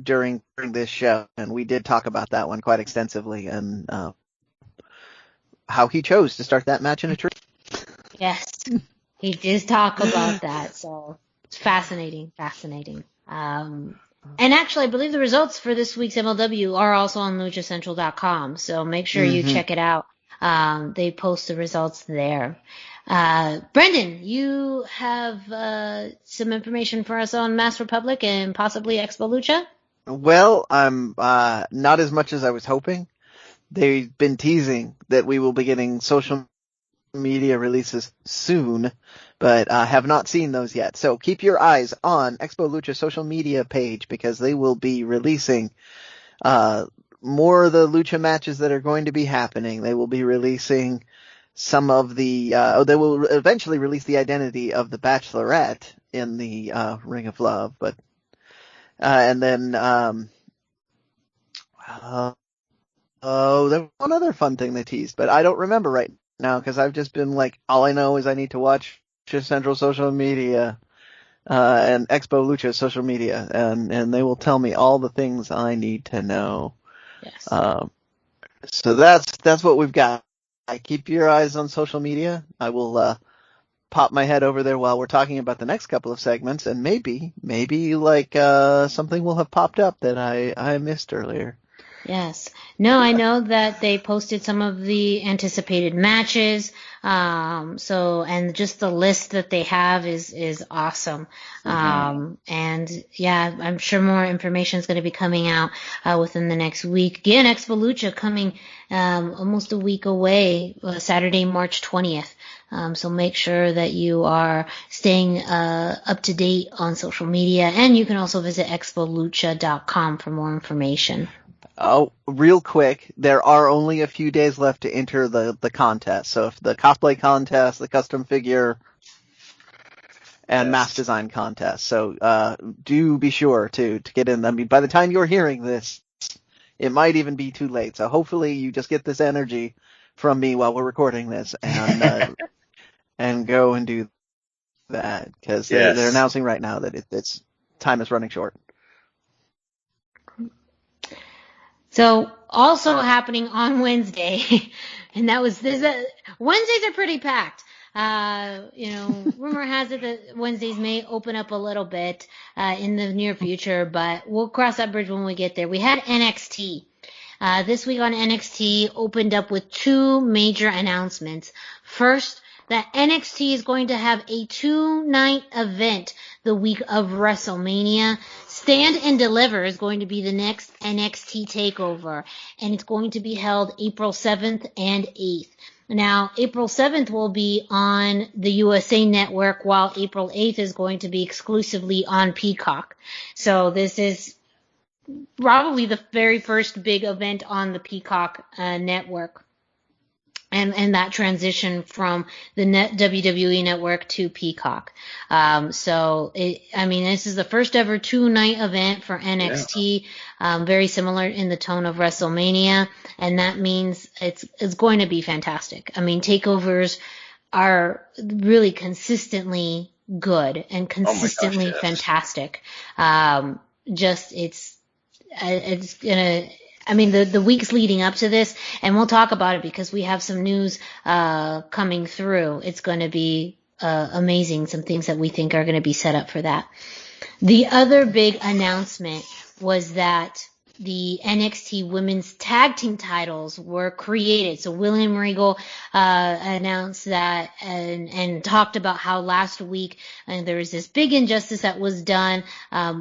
during this show, and we did talk about that one quite extensively, and how he chose to start that match in a tree. Yes. He did talk about that, so it's fascinating. And actually, I believe the results for this week's MLW are also on luchacentral.com, so make sure you check it out. They post the results there. Brendan, you have some information for us on Masked Republic and possibly Expo Lucha? Well, I'm not as much as I was hoping. They've been teasing that we will be getting social media releases soon, but have not seen those yet. So keep your eyes on Expo Lucha social media page, because they will be releasing more of the Lucha matches that are going to be happening. They will be releasing some of the they will eventually release the identity of the Bachelorette in the Ring of Love, but and then there was one other fun thing they teased, but I don't remember right now, because I've just been like, all I know is I need to watch Central social media and Expo Lucha social media, and they will tell me all the things I need to know. Yes. So that's what we've got. I keep your eyes on social media. I will pop my head over there while we're talking about the next couple of segments, and maybe like something will have popped up that I missed earlier. Yes. No, I know that they posted some of the anticipated matches. And just the list that they have is awesome. And yeah, I'm sure more information is going to be coming out, within the next week. Again, Expo Lucha coming, almost a week away, Saturday, March 20th. So make sure that you are staying, up to date on social media, and you can also visit expolucha.com for more information. Oh, real quick, there are only a few days left to enter the contest. So if the cosplay contest, the custom figure, and mask design contest. So do be sure to get in. I mean, by the time you're hearing this, it might even be too late. So hopefully you just get this energy from me while we're recording this and and go and do that, because they're announcing right now that it's time is running short. So also happening on Wednesday, and Wednesdays are pretty packed. Rumor has it that Wednesdays may open up a little bit in the near future, but we'll cross that bridge when we get there. We had NXT. This week on NXT opened up with two major announcements. First, that NXT is going to have a 2-night event the week of WrestleMania. Stand and Deliver is going to be the next NXT Takeover, and it's going to be held April 7th and 8th. Now, April 7th will be on the USA Network, while April 8th is going to be exclusively on Peacock. So this is probably the very first big event on the Peacock network. And that transition from the WWE network to Peacock. This is the first ever 2-night event for NXT, very similar in the tone of WrestleMania, and that means it's going to be fantastic. I mean, takeovers are really consistently good and consistently fantastic. It's gonna. I mean, the weeks leading up to this, and we'll talk about it because we have some news coming through. It's going to be amazing, some things that we think are going to be set up for that. The other big announcement was that the NXT Women's Tag Team titles were created. So William Regal announced that and talked about how last week there was this big injustice that was done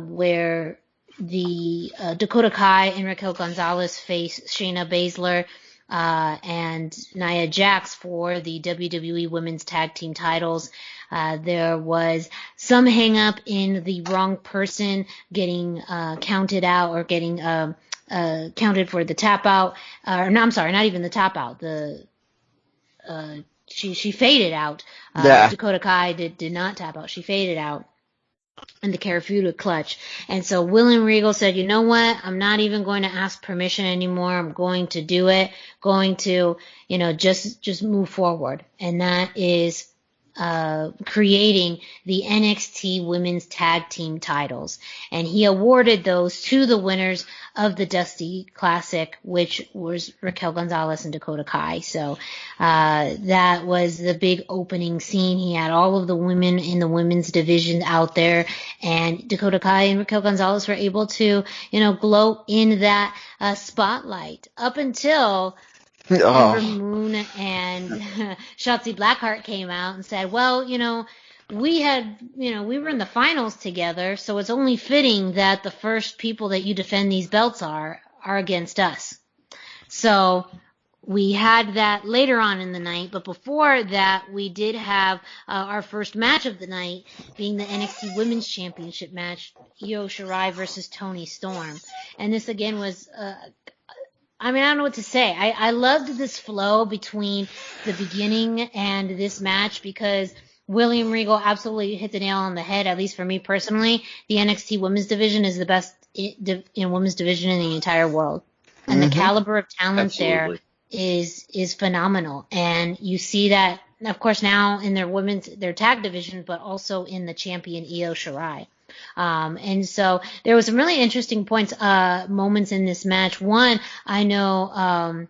where the Dakota Kai and Raquel Gonzalez face Shayna Baszler and Nia Jax for the WWE Women's Tag Team titles. There was some hang up in the wrong person getting counted out or getting counted for the tap out. Not even the tap out. She faded out. Dakota Kai did not tap out. She faded out in the Karafuda clutch. And so William Regal said, you know what? I'm not even going to ask permission anymore. I'm going to do it. Going to, just move forward. And that is creating the NXT Women's Tag Team titles. And he awarded those to the winners of the Dusty Classic, which was Raquel Gonzalez and Dakota Kai. So that was the big opening scene. He had all of the women in the women's division out there, and Dakota Kai and Raquel Gonzalez were able to, gloat in that spotlight up until Ember Moon and Shotzi Blackheart came out and said, well, we were in the finals together, so it's only fitting that the first people that you defend these belts are against us. So we had that later on in the night, but before that, we did have our first match of the night being the NXT Women's Championship match, Io Shirai versus Toni Storm. And this again was I don't know what to say. I loved this flow between the beginning and this match because William Regal absolutely hit the nail on the head, at least for me personally. The NXT women's division is the best in women's division in the entire world. And the caliber of talent there is phenomenal. And you see that, of course, now in their tag division, but also in the champion Io Shirai. And so there was some really interesting moments in this match. One, I know,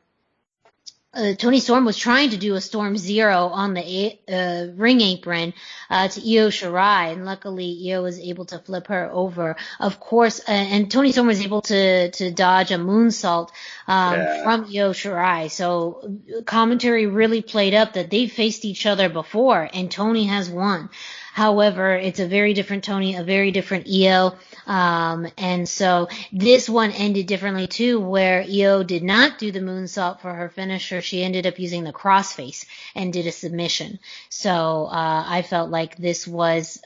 Toni Storm was trying to do a Storm Zero on the ring apron to Io Shirai, and luckily Io was able to flip her over. Of course, and Toni Storm was able to dodge a moonsault from Io Shirai. So commentary really played up that they faced each other before, and Toni has won. However, it's a very different Toni, a very different Io. And so this one ended differently too, where Io did not do the moonsault for her finisher. She ended up using the crossface and did a submission. So, I felt like this was,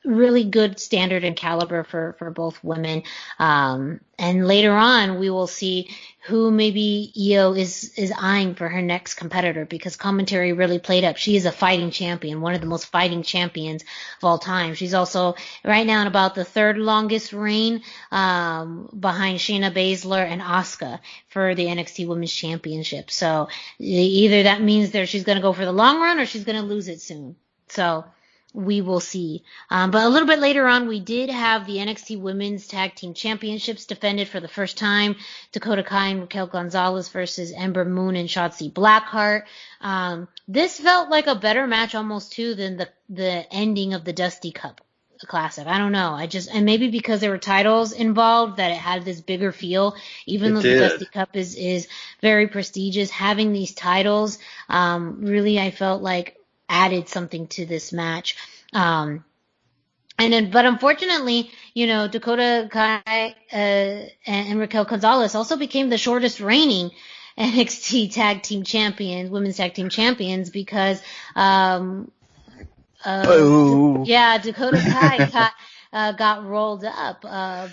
really good standard and caliber for both women. And later on, we will see who maybe Io is eyeing for her next competitor, because commentary really played up. She is a fighting champion, one of the most fighting champions of all time. She's also right now in about the third longest reign, behind Shayna Baszler and Asuka for the NXT Women's Championship. So either that means she's going to go for the long run or she's going to lose it soon. So we will see. But a little bit later on, we did have the NXT Women's Tag Team Championships defended for the first time. Dakota Kai and Raquel Gonzalez versus Ember Moon and Shotzi Blackheart. This felt like a better match almost too than the ending of the Dusty Cup Classic. I don't know. And maybe because there were titles involved that it had this bigger feel, even though the Dusty Cup is very prestigious. Having these titles, really I felt like added something to this match. But unfortunately, Dakota Kai and Raquel Gonzalez also became the shortest reigning NXT Tag Team Champions, Women's Tag Team Champions, because Dakota Kai got rolled up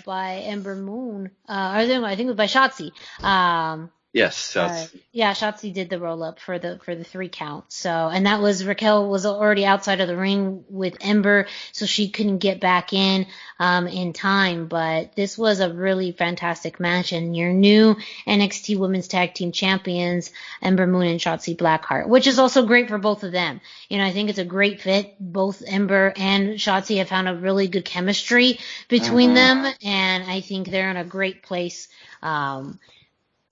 by Ember Moon, I think it was by Shotzi. Yes, Shotzi. Shotzi did the roll up for the 3 count. So, and that was Raquel was already outside of the ring with Ember, so she couldn't get back in time. But this was a really fantastic match, and your new NXT Women's Tag Team Champions, Ember Moon and Shotzi Blackheart, which is also great for both of them. I think it's a great fit. Both Ember and Shotzi have found a really good chemistry between them, and I think they're in a great place.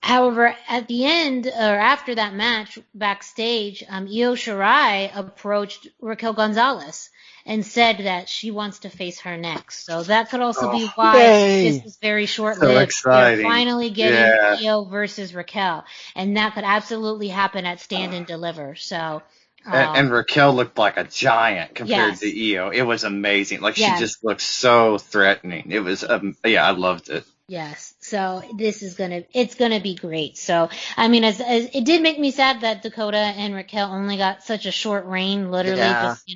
However, at the end, or after that match, backstage, Io Shirai approached Raquel Gonzalez and said that she wants to face her next. So that could also be why this was very short-lived. So exciting. They're finally getting Io versus Raquel. And that could absolutely happen at Stand and Deliver. So, and Raquel looked like a giant compared to Io. It was amazing. She just looked so threatening. It was, I loved it. Yes. So it's gonna be great. So, I mean, as it did make me sad that Dakota and Raquel only got such a short reign, literally just,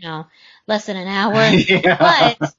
less than an hour. But,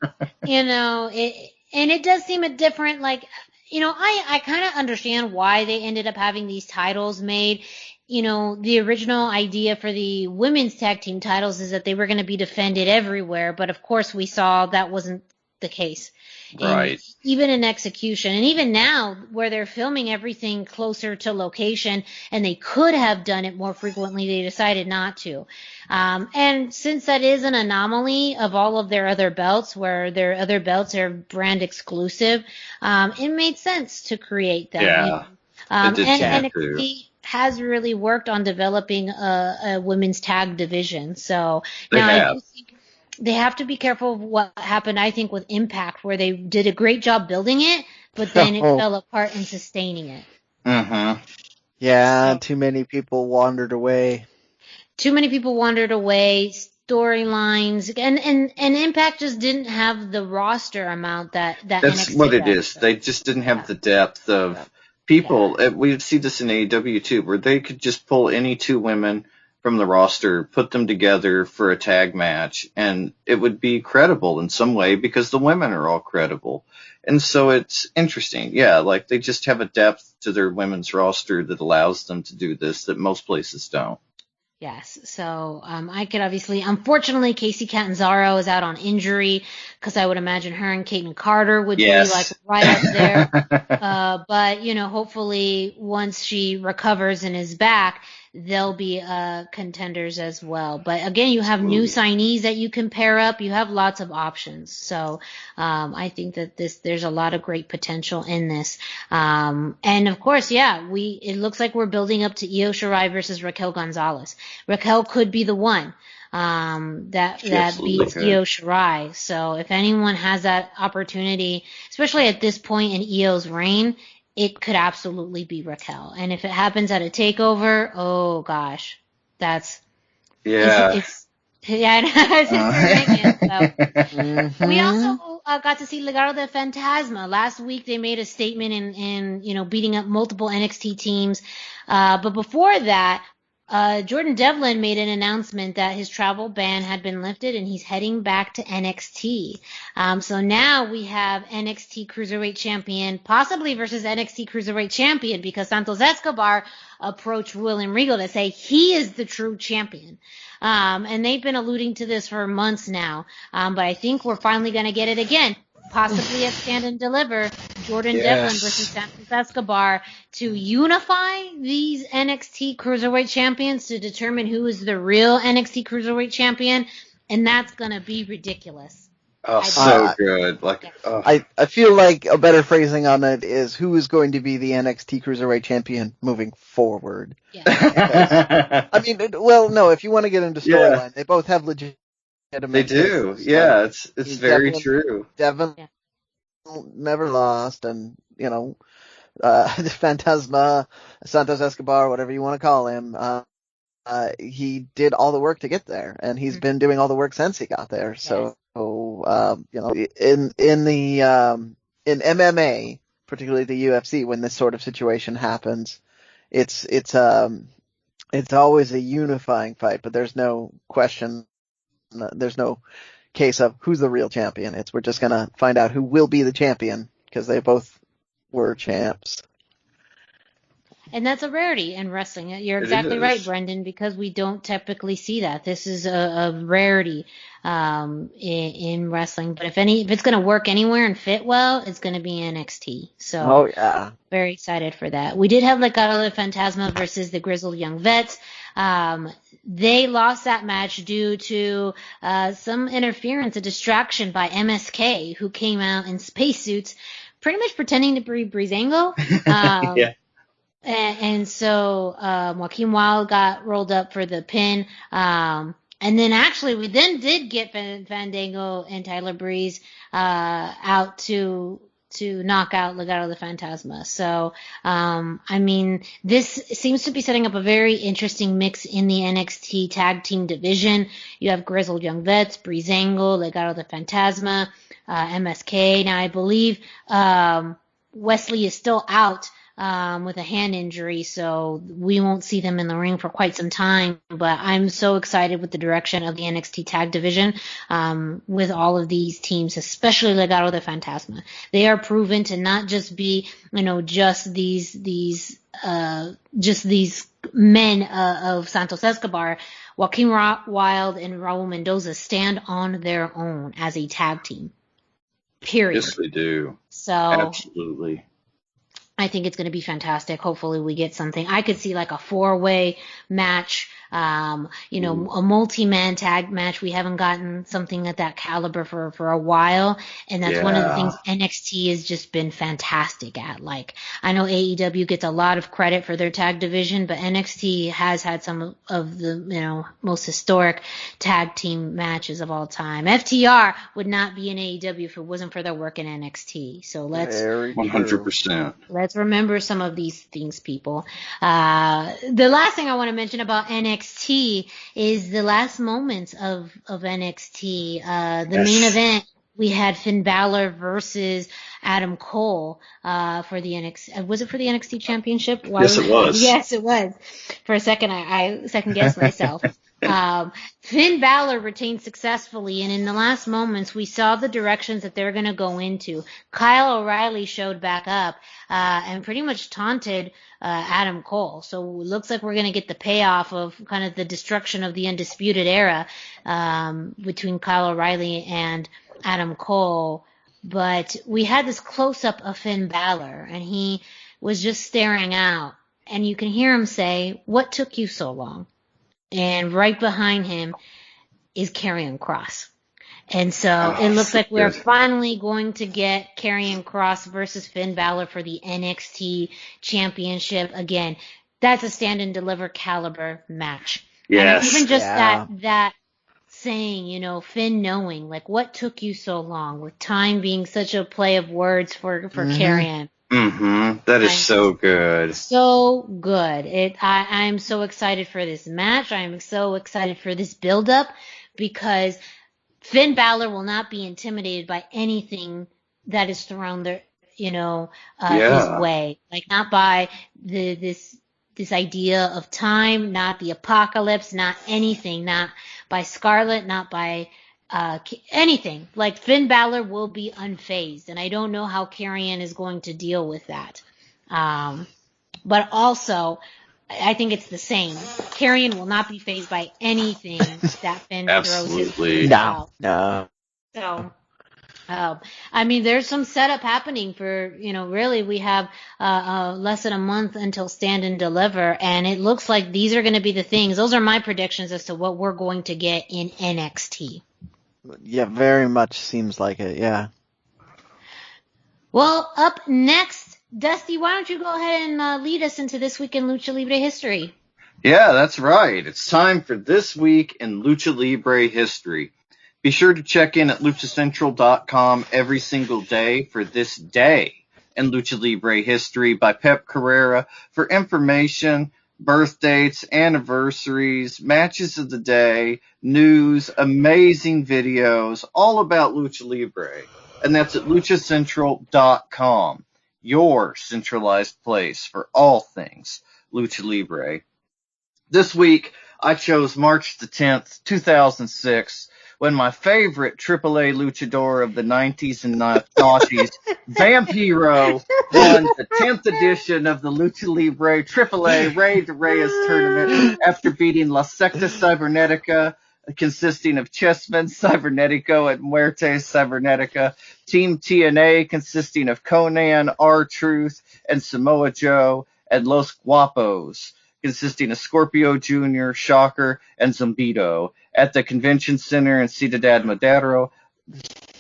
it does seem a different, I kind of understand why they ended up having these titles made. The original idea for the women's tag team titles is that they were going to be defended everywhere. But of course we saw that wasn't the case. Right. Even in execution, and even now where they're filming everything closer to location, and they could have done it more frequently, they decided not to. And since that is an anomaly of all of their other belts, where their other belts are brand exclusive, it made sense to create them. Yeah. And NXT has really worked on developing a women's tag division. So now I do think they have to be careful of what happened, I think, with Impact, where they did a great job building it, but then it fell apart in sustaining it. Mm-hmm. Yeah, too many people wandered away. Storylines, and Impact just didn't have the roster amount that That's NXT what it does. is. They just didn't have the depth of people. We see this in AEW too, where they could just pull any 2 women from the roster, put them together for a tag match, and it would be credible in some way because the women are all credible. And so it's interesting. Yeah, they just have a depth to their women's roster that allows them to do this that most places don't. Yes. So, I could unfortunately, Casey Catanzaro is out on injury, because I would imagine her and Caitlin Carter would be right up there. But, hopefully once she recovers and is back, they'll be contenders as well. But again, you have new signees that you can pair up. You have lots of options. So I think that there's a lot of great potential in this. And of course, it looks like we're building up to Io Shirai versus Raquel Gonzalez. Raquel could be the one that beats Io Shirai. So if anyone has that opportunity, especially at this point in Io's reign, it could absolutely be Raquel. And if it happens at a takeover, oh gosh, it's ringing. So. We also got to see Legado del Fantasma. Last week they made a statement in beating up multiple NXT teams. But before that, Jordan Devlin made an announcement that his travel ban had been lifted and he's heading back to NXT. So now we have NXT Cruiserweight Champion, possibly versus NXT Cruiserweight Champion, because Santos Escobar approached Will and Regal to say he is the true champion. And they've been alluding to this for months now. But I think we're finally going to get it again. Possibly at Stand and Deliver, Jordan Devlin versus Santos Escobar to unify these NXT Cruiserweight champions to determine who is the real NXT Cruiserweight champion, and that's going to be ridiculous. Oh, so good. I feel like a better phrasing on it is who is going to be the NXT Cruiserweight champion moving forward. Yeah. I mean, well, no, if you want to get into storyline, they both have legit. They do. Yeah, it's very true. Devin never lost, and Fantasma, Santos Escobar, whatever you want to call him, he did all the work to get there, and he's been doing all the work since he got there. So, in MMA, particularly the UFC, when this sort of situation happens, it's always a unifying fight, but there's no question. There's no case of who's the real champion. We're just going to find out who will be the champion because they both were champs. And that's a rarity in wrestling. You're exactly right, Brendan, because we don't typically see that. This is a rarity in wrestling. But if it's going to work anywhere and fit well, it's going to be NXT. So very excited for that. We did have Legado del Fantasma versus the Grizzled Young Vets. They lost that match due to some interference, a distraction by MSK, who came out in spacesuits, pretty much pretending to be Breezango. And so Joaquin Wilde got rolled up for the pin. And then actually we then did get Fandango and Tyler Breeze out to knock out Legado del Fantasma. So, I mean, this seems to be setting up a very interesting mix in the NXT tag team division. You have Grizzled Young Vets, Breezango, Legado del Fantasma, MSK. Now, I believe Wesley is still out with a hand injury, so we won't see them in the ring for quite some time. But I'm so excited with the direction of the NXT tag division with all of these teams, especially Legado del Fantasma. They are proven to not just be, just these men of Santos Escobar. Joaquin Wilde and Raul Mendoza stand on their own as a tag team. Period. Yes, they do. So absolutely. I think it's going to be fantastic. Hopefully we get something. I could see like a 4-way match, a multi-man tag match. We haven't gotten something at that caliber for a while. And that's one of the things NXT has just been fantastic at. Like, I know AEW gets a lot of credit for their tag division, but NXT has had some of the, most historic tag team matches of all time. FTR would not be in AEW if it wasn't for their work in NXT. So let's 100%. Let's remember some of these things, people. The last thing I want to mention about NXT is the last moments of NXT. The main event, we had Finn Balor versus Adam Cole for the NXT. Was it for the NXT Championship? Yes, it was. Yes, it was. For a second, I second-guessed myself. Finn Balor retained successfully, and in the last moments, we saw the directions that they're going to go into. Kyle O'Reilly showed back up and pretty much taunted Adam Cole. So it looks like we're going to get the payoff of kind of the destruction of the Undisputed Era between Kyle O'Reilly and Adam Cole. But we had this close-up of Finn Balor, and he was just staring out. And you can hear him say, "What took you so long?" And right behind him is Karrion Kross. And so it looks like we're good. finally going to get Karrion Kross versus Finn Balor for the NXT Championship. Again, that's a stand and deliver caliber match. Yes. I mean, even just Yeah. that saying, you know, Finn knowing, like, what took you so long, with time being such a play of words for Karrion. Mm-hmm. That is so good. So good. I'm so excited for this match. I'm so excited for this build-up because Finn Balor will not be intimidated by anything that is thrown there, you know, his way. Like, not by this idea of time, not the apocalypse, not anything, not by Scarlet, not by anything. Like, Finn Balor will be unfazed, and I don't know how Karrion is going to deal with that. But also, I think it's the same. Karrion will not be fazed by anything that Finn throws his way. No. So, I mean, there's some setup happening for, you know, really we have less than a month until Stand and Deliver, and it looks like these are going to be the things. Those are my predictions as to what we're going to get in NXT. Yeah, very much seems like it, yeah. Well, up next, Dusty, why don't you go ahead and lead us into this week in Lucha Libre history? Yeah, that's right. It's time for This Week in Lucha Libre History. Be sure to check in at luchacentral.com every single day for This Day in Lucha Libre History by Pep Carrera for information, birth dates, anniversaries, matches of the day, news, amazing videos, all about Lucha Libre. And that's at luchacentral.com, your centralized place for all things Lucha Libre. This week, I chose March the 10th, 2006, when my favorite AAA luchador of the 90s and 90s, Vampiro, won the 10th edition of the Lucha Libre AAA Rey de Reyes tournament after beating La Secta Cybernetica, consisting of Chessman, Cybernetico, and Muerte Cybernetica, Team TNA, consisting of Conan, R-Truth, and Samoa Joe, and Los Guapos, consisting of Scorpio Jr., Shocker, and Zambito, at the Convention Center in Ciudad Madero,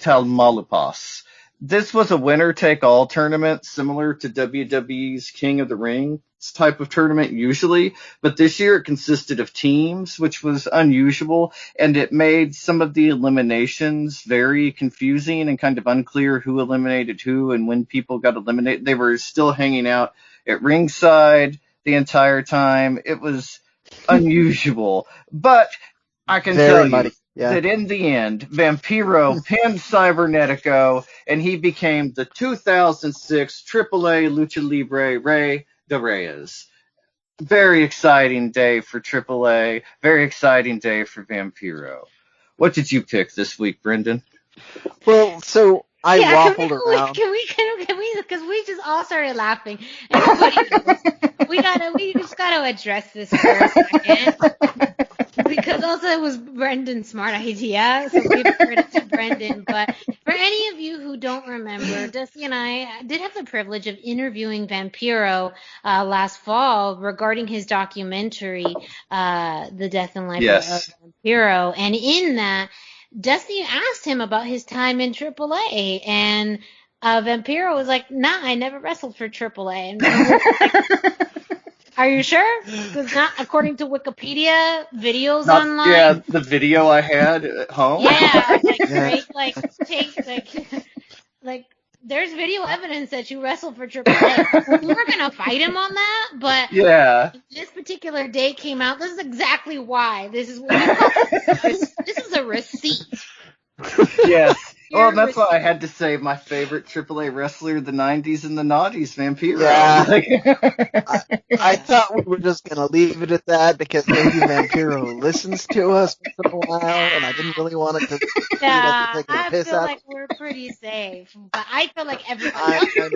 Tamaulipas. This was a winner-take-all tournament, similar to WWE's King of the Ring type of tournament usually, but this year it consisted of teams, which was unusual, and it made some of the eliminations very confusing and kind of unclear who eliminated who and when people got eliminated. They were still hanging out at ringside the entire time. It was unusual, but I can tell you that in the end, Vampiro pinned Cybernetico, and he became the 2006 AAA Lucha Libre Rey de Reyes. Very exciting day for AAA. Very exciting day for Vampiro. What did you pick this week, Brendan? Well, so I waffled around. Can we? Because we just all started laughing. And we just gotta address this for a second. Because also it was Brendan's smart idea, so give credit to Brendan. But for any of you who don't remember, Dusty and I did have the privilege of interviewing Vampiro last fall regarding his documentary, The Death and Life of Vampiro. And in that, Dusty asked him about his time in AAA, and Vampiro was like, "Nah, I never wrestled for AAA." And are you sure? Because not according to Wikipedia, videos online. Yeah, the video I had at home. Yeah, like there's video evidence that you wrestled for AAA. We were gonna fight him on that, but this particular date came out. This is exactly why. This is a receipt. Yes. Well, that's why I had to say my favorite AAA wrestler of the 90s and the noughties, Vampiro. Yeah. I thought we were just going to leave it at that because maybe Vampiro listens to us once in a while, and I didn't really want it to take a piss out. I feel like we're pretty safe, but I feel like everybody else will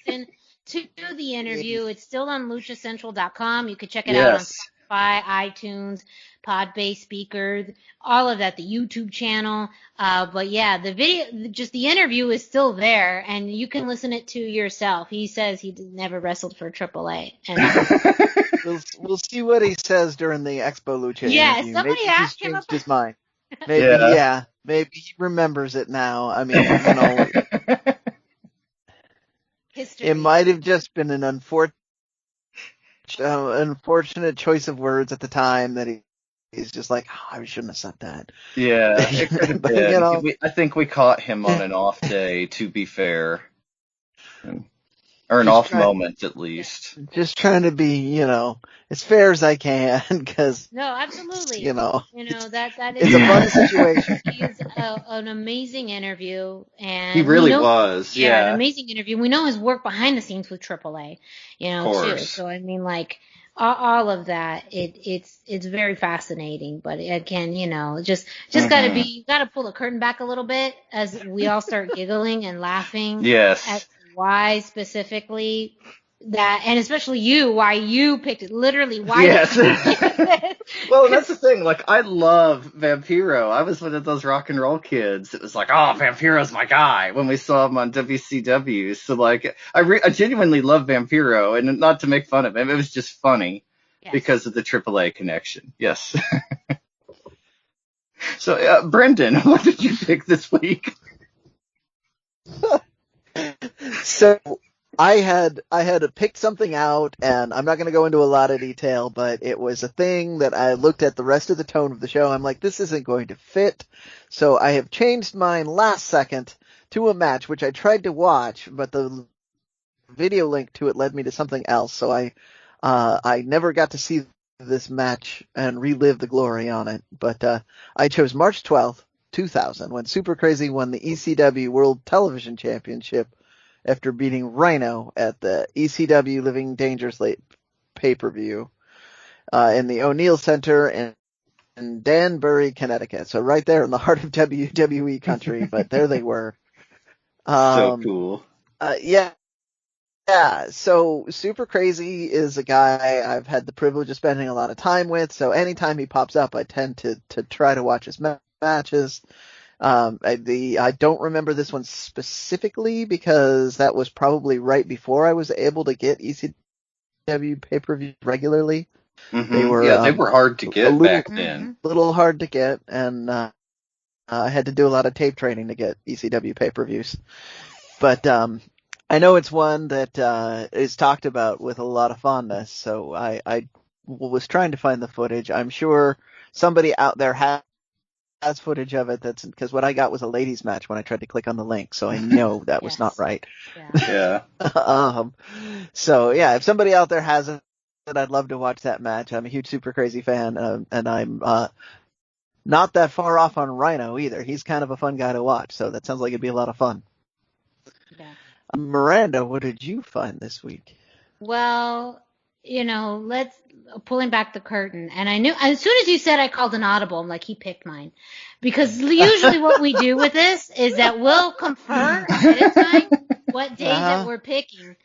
listen to the interview. It's still on luchacentral.com. You can check it out on Spotify, iTunes, Podbase speakers, all of that, the YouTube channel. But yeah, the video, just the interview is still there, and you can listen it to yourself. He says he never wrestled for AAA. And we'll see what he says during the Expo Lucha interview. Somebody Maybe asked he's him changed about his mind. Maybe, yeah. Maybe he remembers it now. I mean, you know, History. it might have just been an unfortunate choice of words at the time that he's just like, oh, I shouldn't have said that. Yeah, it could have But, been. you know, I think we caught him on an off day, to be fair. Or an off moment, at least. Just trying to be, you know, as fair as I can, because, No, absolutely. you know, that is it's a fun situation. He's an amazing interview, and He really was. Yeah, an amazing interview. We know his work behind the scenes with AAA, you know, too. So I mean, like all of that, it's very fascinating. But again, you know, just gotta pull the curtain back a little bit as we all start giggling and laughing. Yes. At why specifically that, and especially why you picked it, literally why. Yes. Well, that's the thing. Like, I love Vampiro. I was one of those rock and roll kids. It was like, oh, Vampiro's my guy when we saw him on WCW. So, like, I genuinely love Vampiro, and not to make fun of him. It was just funny because of the AAA connection. Yes. So, Brendan, what did you pick this week? So I had picked something out, and I'm not going to go into a lot of detail, but it was a thing that I looked at the rest of the tone of the show. I'm like, this isn't going to fit. So I have changed mine last second to a match, which I tried to watch, but the video link to it led me to something else. So I never got to see this match and relive the glory on it. But I chose March 12th, 2000, when Super Crazy won the ECW World Television Championship after beating Rhino at the ECW Living Dangerously pay-per-view in the O'Neill Center in Danbury, Connecticut. So right there in the heart of WWE country, but there they were. So cool. Yeah. So Super Crazy is a guy I've had the privilege of spending a lot of time with. So anytime he pops up, I tend to try to watch his matches. I don't remember this one specifically because that was probably right before I was able to get ECW pay-per-view regularly. Mm-hmm. They were they were hard to get back then. Little hard to get, and I had to do a lot of tape training to get ECW pay-per-views. But I know it's one that is talked about with a lot of fondness, so I was trying to find the footage. I'm sure somebody out there has footage of it. That's because what I got was a ladies match when I tried to click on the link, so I know that was not right. Yeah. So yeah, if somebody out there has it, I'd love to watch that match. I'm a huge Super Crazy fan, and I'm not that far off on Rhino either. He's kind of a fun guy to watch, so that sounds like it'd be a lot of fun. Yeah. Miranda, what did you find this week? Well, you know, pulling back the curtain, and I knew as soon as you said I called an audible, I'm like, he picked mine, because usually what we do with this is that we'll confer ahead of time what day that we're picking,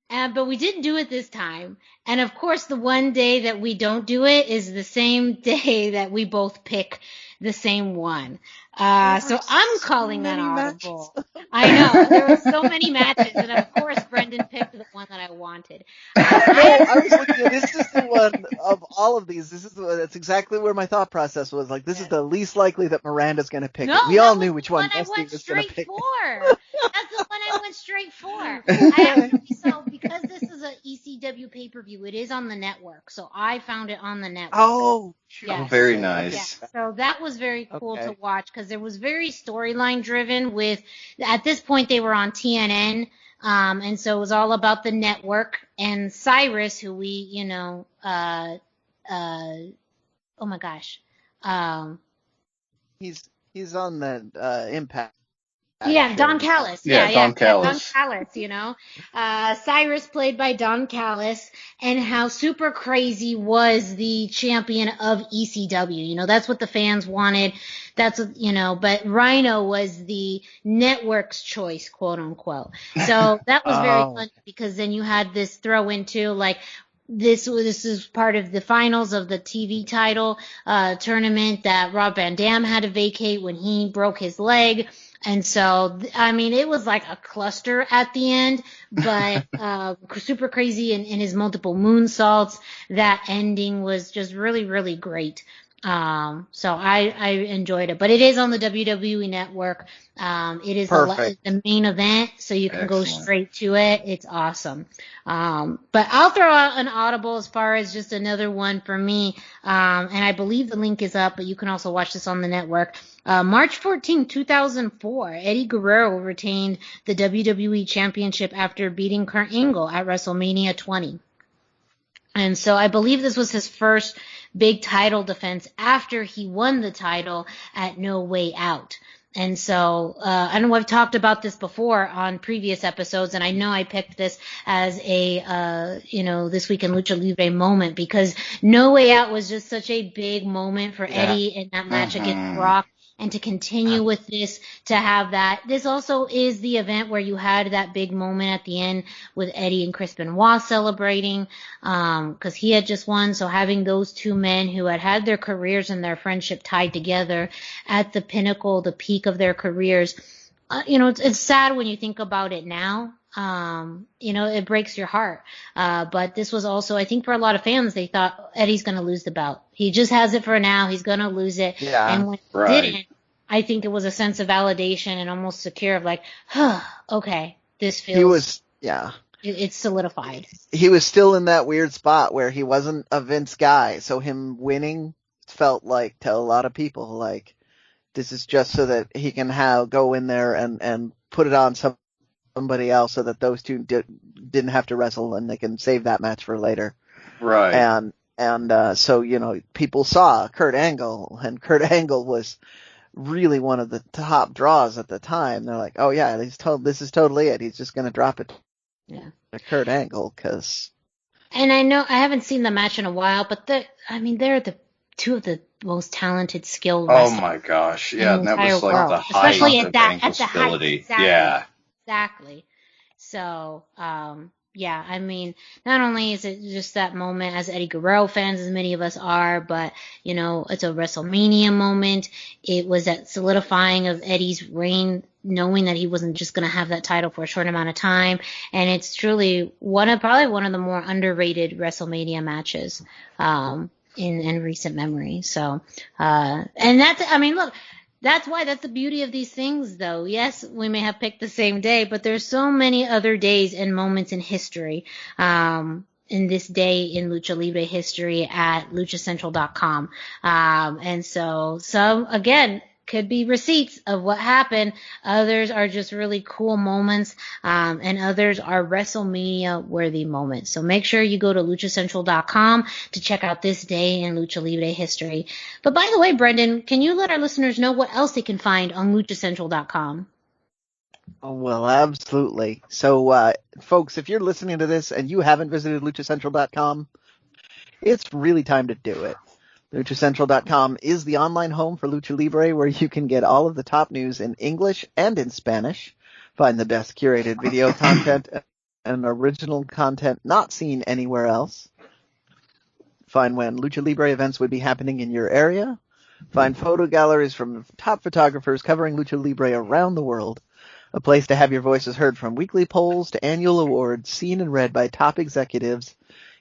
but we didn't do it this time. And of course, the one day that we don't do it is the same day that we both pick the same one. So I'm calling that audible. I know. There were so many matches, and of course, Brendan picked the one that I wanted. I was looking at this is the one of all of these. That's exactly where my thought process was. Like, this is the least likely that Miranda's going to pick it. We all knew which one Dusty was going to pick. That's the one I went straight for. I actually, so because this is a ECW pay-per-view, it is on the network. So I found it on the network. Oh, yes. Very nice. Yeah. So that was very cool to watch because there was very storyline driven with, at this point they were on TNN. And so it was all about the network, and Cyrus, who we, you know, oh my gosh. He's on the Impact. Yeah, Don Callis. Don Callis. Don Callis, you know. Cyrus played by Don Callis, and how Super Crazy was the champion of ECW. You know, that's what the fans wanted. That's what, you know, but Rhino was the network's choice, quote unquote. So that was very fun because then you had this throw into like, this is part of the finals of the TV title tournament that Rob Van Dam had to vacate when he broke his leg. And so, I mean, it was like a cluster at the end, but Super Crazy and his multiple moonsaults, that ending was just really, really great. So I enjoyed it, but it is on the WWE Network. It is the main event, so you can go straight to it. It's awesome. But I'll throw out an audible as far as just another one for me. And I believe the link is up, but you can also watch this on the network. March 14, 2004, Eddie Guerrero retained the WWE Championship after beating Kurt Angle at WrestleMania 20. And so I believe this was his first big title defense after he won the title at No Way Out. And so, I know I've talked about this before on previous episodes, and I know I picked this as a, This Week in Lucha Libre moment because No Way Out was just such a big moment for Eddie in that match against Brock. And to continue with this, to have that. This also is the event where you had that big moment at the end with Eddie and Chris Benoit celebrating, because he had just won. So having those two men who had their careers and their friendship tied together at the pinnacle, the peak of their careers, it's sad when you think about it now. It breaks your heart. But this was also, I think for a lot of fans, they thought Eddie's going to lose the belt. He just has it for now. He's going to lose it. Yeah, and when he didn't, I think it was a sense of validation and almost secure of like, okay, this feels. It's solidified. He was still in that weird spot where he wasn't a Vince guy. So him winning felt like to a lot of people, like this is just so that he can go in there and put it on somebody else so that those two didn't have to wrestle and they can save that match for later. Right. And so, people saw Kurt Angle, and Kurt Angle was really one of the top draws at the time. They're like, oh yeah, this is totally it. He's just going to drop it to Kurt Angle And I know I haven't seen the match in a while, but they're the two of the most talented, skilled wrestlers. Oh my gosh. Yeah. And that was like world. the height Especially of Angle's ability. Exactly. Yeah. Exactly. So, not only is it just that moment as Eddie Guerrero fans, as many of us are, but, it's a WrestleMania moment. It was that solidifying of Eddie's reign, knowing that he wasn't just going to have that title for a short amount of time. And it's truly probably one of the more underrated WrestleMania matches, in recent memory. So, and that's why that's the beauty of these things, though. Yes, we may have picked the same day, but there's so many other days and moments in history, in this day in Lucha Libre history at luchacentral.com. And so some, again, could be receipts of what happened. Others are just really cool moments, and others are WrestleMania worthy moments. So make sure you go to luchacentral.com to check out this day in Lucha Libre history. But by the way, Brendan, can you let our listeners know what else they can find on luchacentral.com? Oh, well, absolutely. So, folks, if you're listening to this and you haven't visited luchacentral.com, it's really time to do it. LuchaCentral.com is the online home for Lucha Libre, where you can get all of the top news in English and in Spanish, find the best curated video content and original content not seen anywhere else, find when Lucha Libre events would be happening in your area, find photo galleries from top photographers covering Lucha Libre around the world, a place to have your voices heard from weekly polls to annual awards seen and read by top executives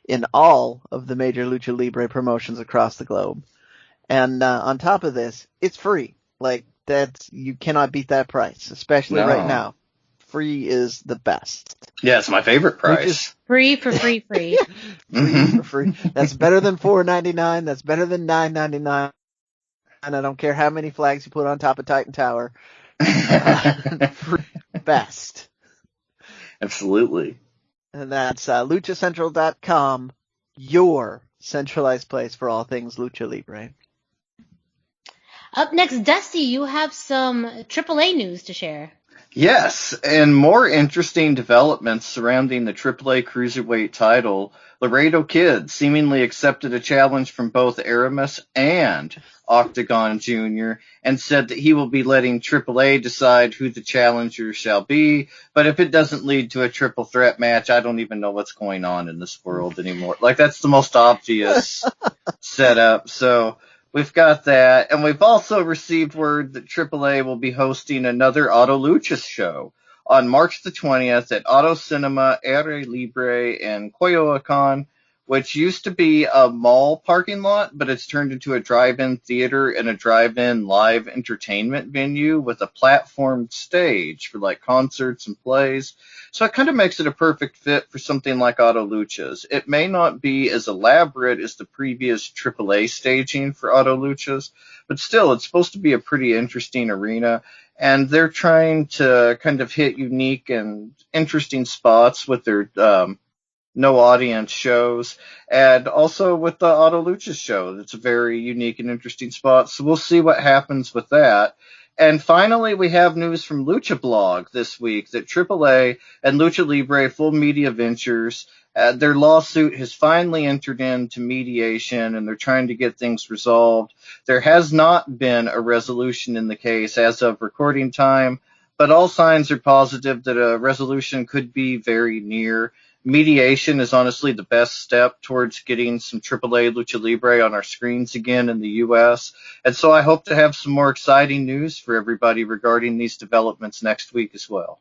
in all of the major Lucha Libre promotions across the globe. And on top of this, it's free. You cannot beat that price, especially right now. Free is the best. Yeah, it's my favorite price. Free for free. Free for free. That's better than $4.99. That's better than $9.99. And I don't care how many flags you put on top of Titan Tower. Best. Absolutely. And that's luchacentral.com, your centralized place for all things Lucha Libre. Up next, Dusty, you have some AAA news to share. Yes, and more interesting developments surrounding the AAA Cruiserweight title. Laredo Kid seemingly accepted a challenge from both Aramis and Octagon Jr. and said that he will be letting AAA decide who the challenger shall be. But if it doesn't lead to a triple threat match, I don't even know what's going on in this world anymore. That's the most obvious setup. So we've got that. And we've also received word that AAA will be hosting another Auto Lucha show on March the 20th at Auto Cinema Aire Libre in Coyoacán, which used to be a mall parking lot, but it's turned into a drive-in theater and a drive-in live entertainment venue with a platformed stage for like concerts and plays. So it kind of makes it a perfect fit for something like Auto Luchas. It may not be as elaborate as the previous AAA staging for Auto Luchas, but still, it's supposed to be a pretty interesting arena. And they're trying to kind of hit unique and interesting spots with their no audience shows, and also with the Auto Lucha show. It's a very unique and interesting spot. So we'll see what happens with that. And finally, we have news from Lucha Blog this week that AAA and Lucha Libre Full Media Ventures, their lawsuit has finally entered into mediation, and they're trying to get things resolved. There has not been a resolution in the case as of recording time, but all signs are positive that a resolution could be very near. Mediation is honestly the best step towards getting some AAA Lucha Libre on our screens again in the U.S. And so I hope to have some more exciting news for everybody regarding these developments next week as well.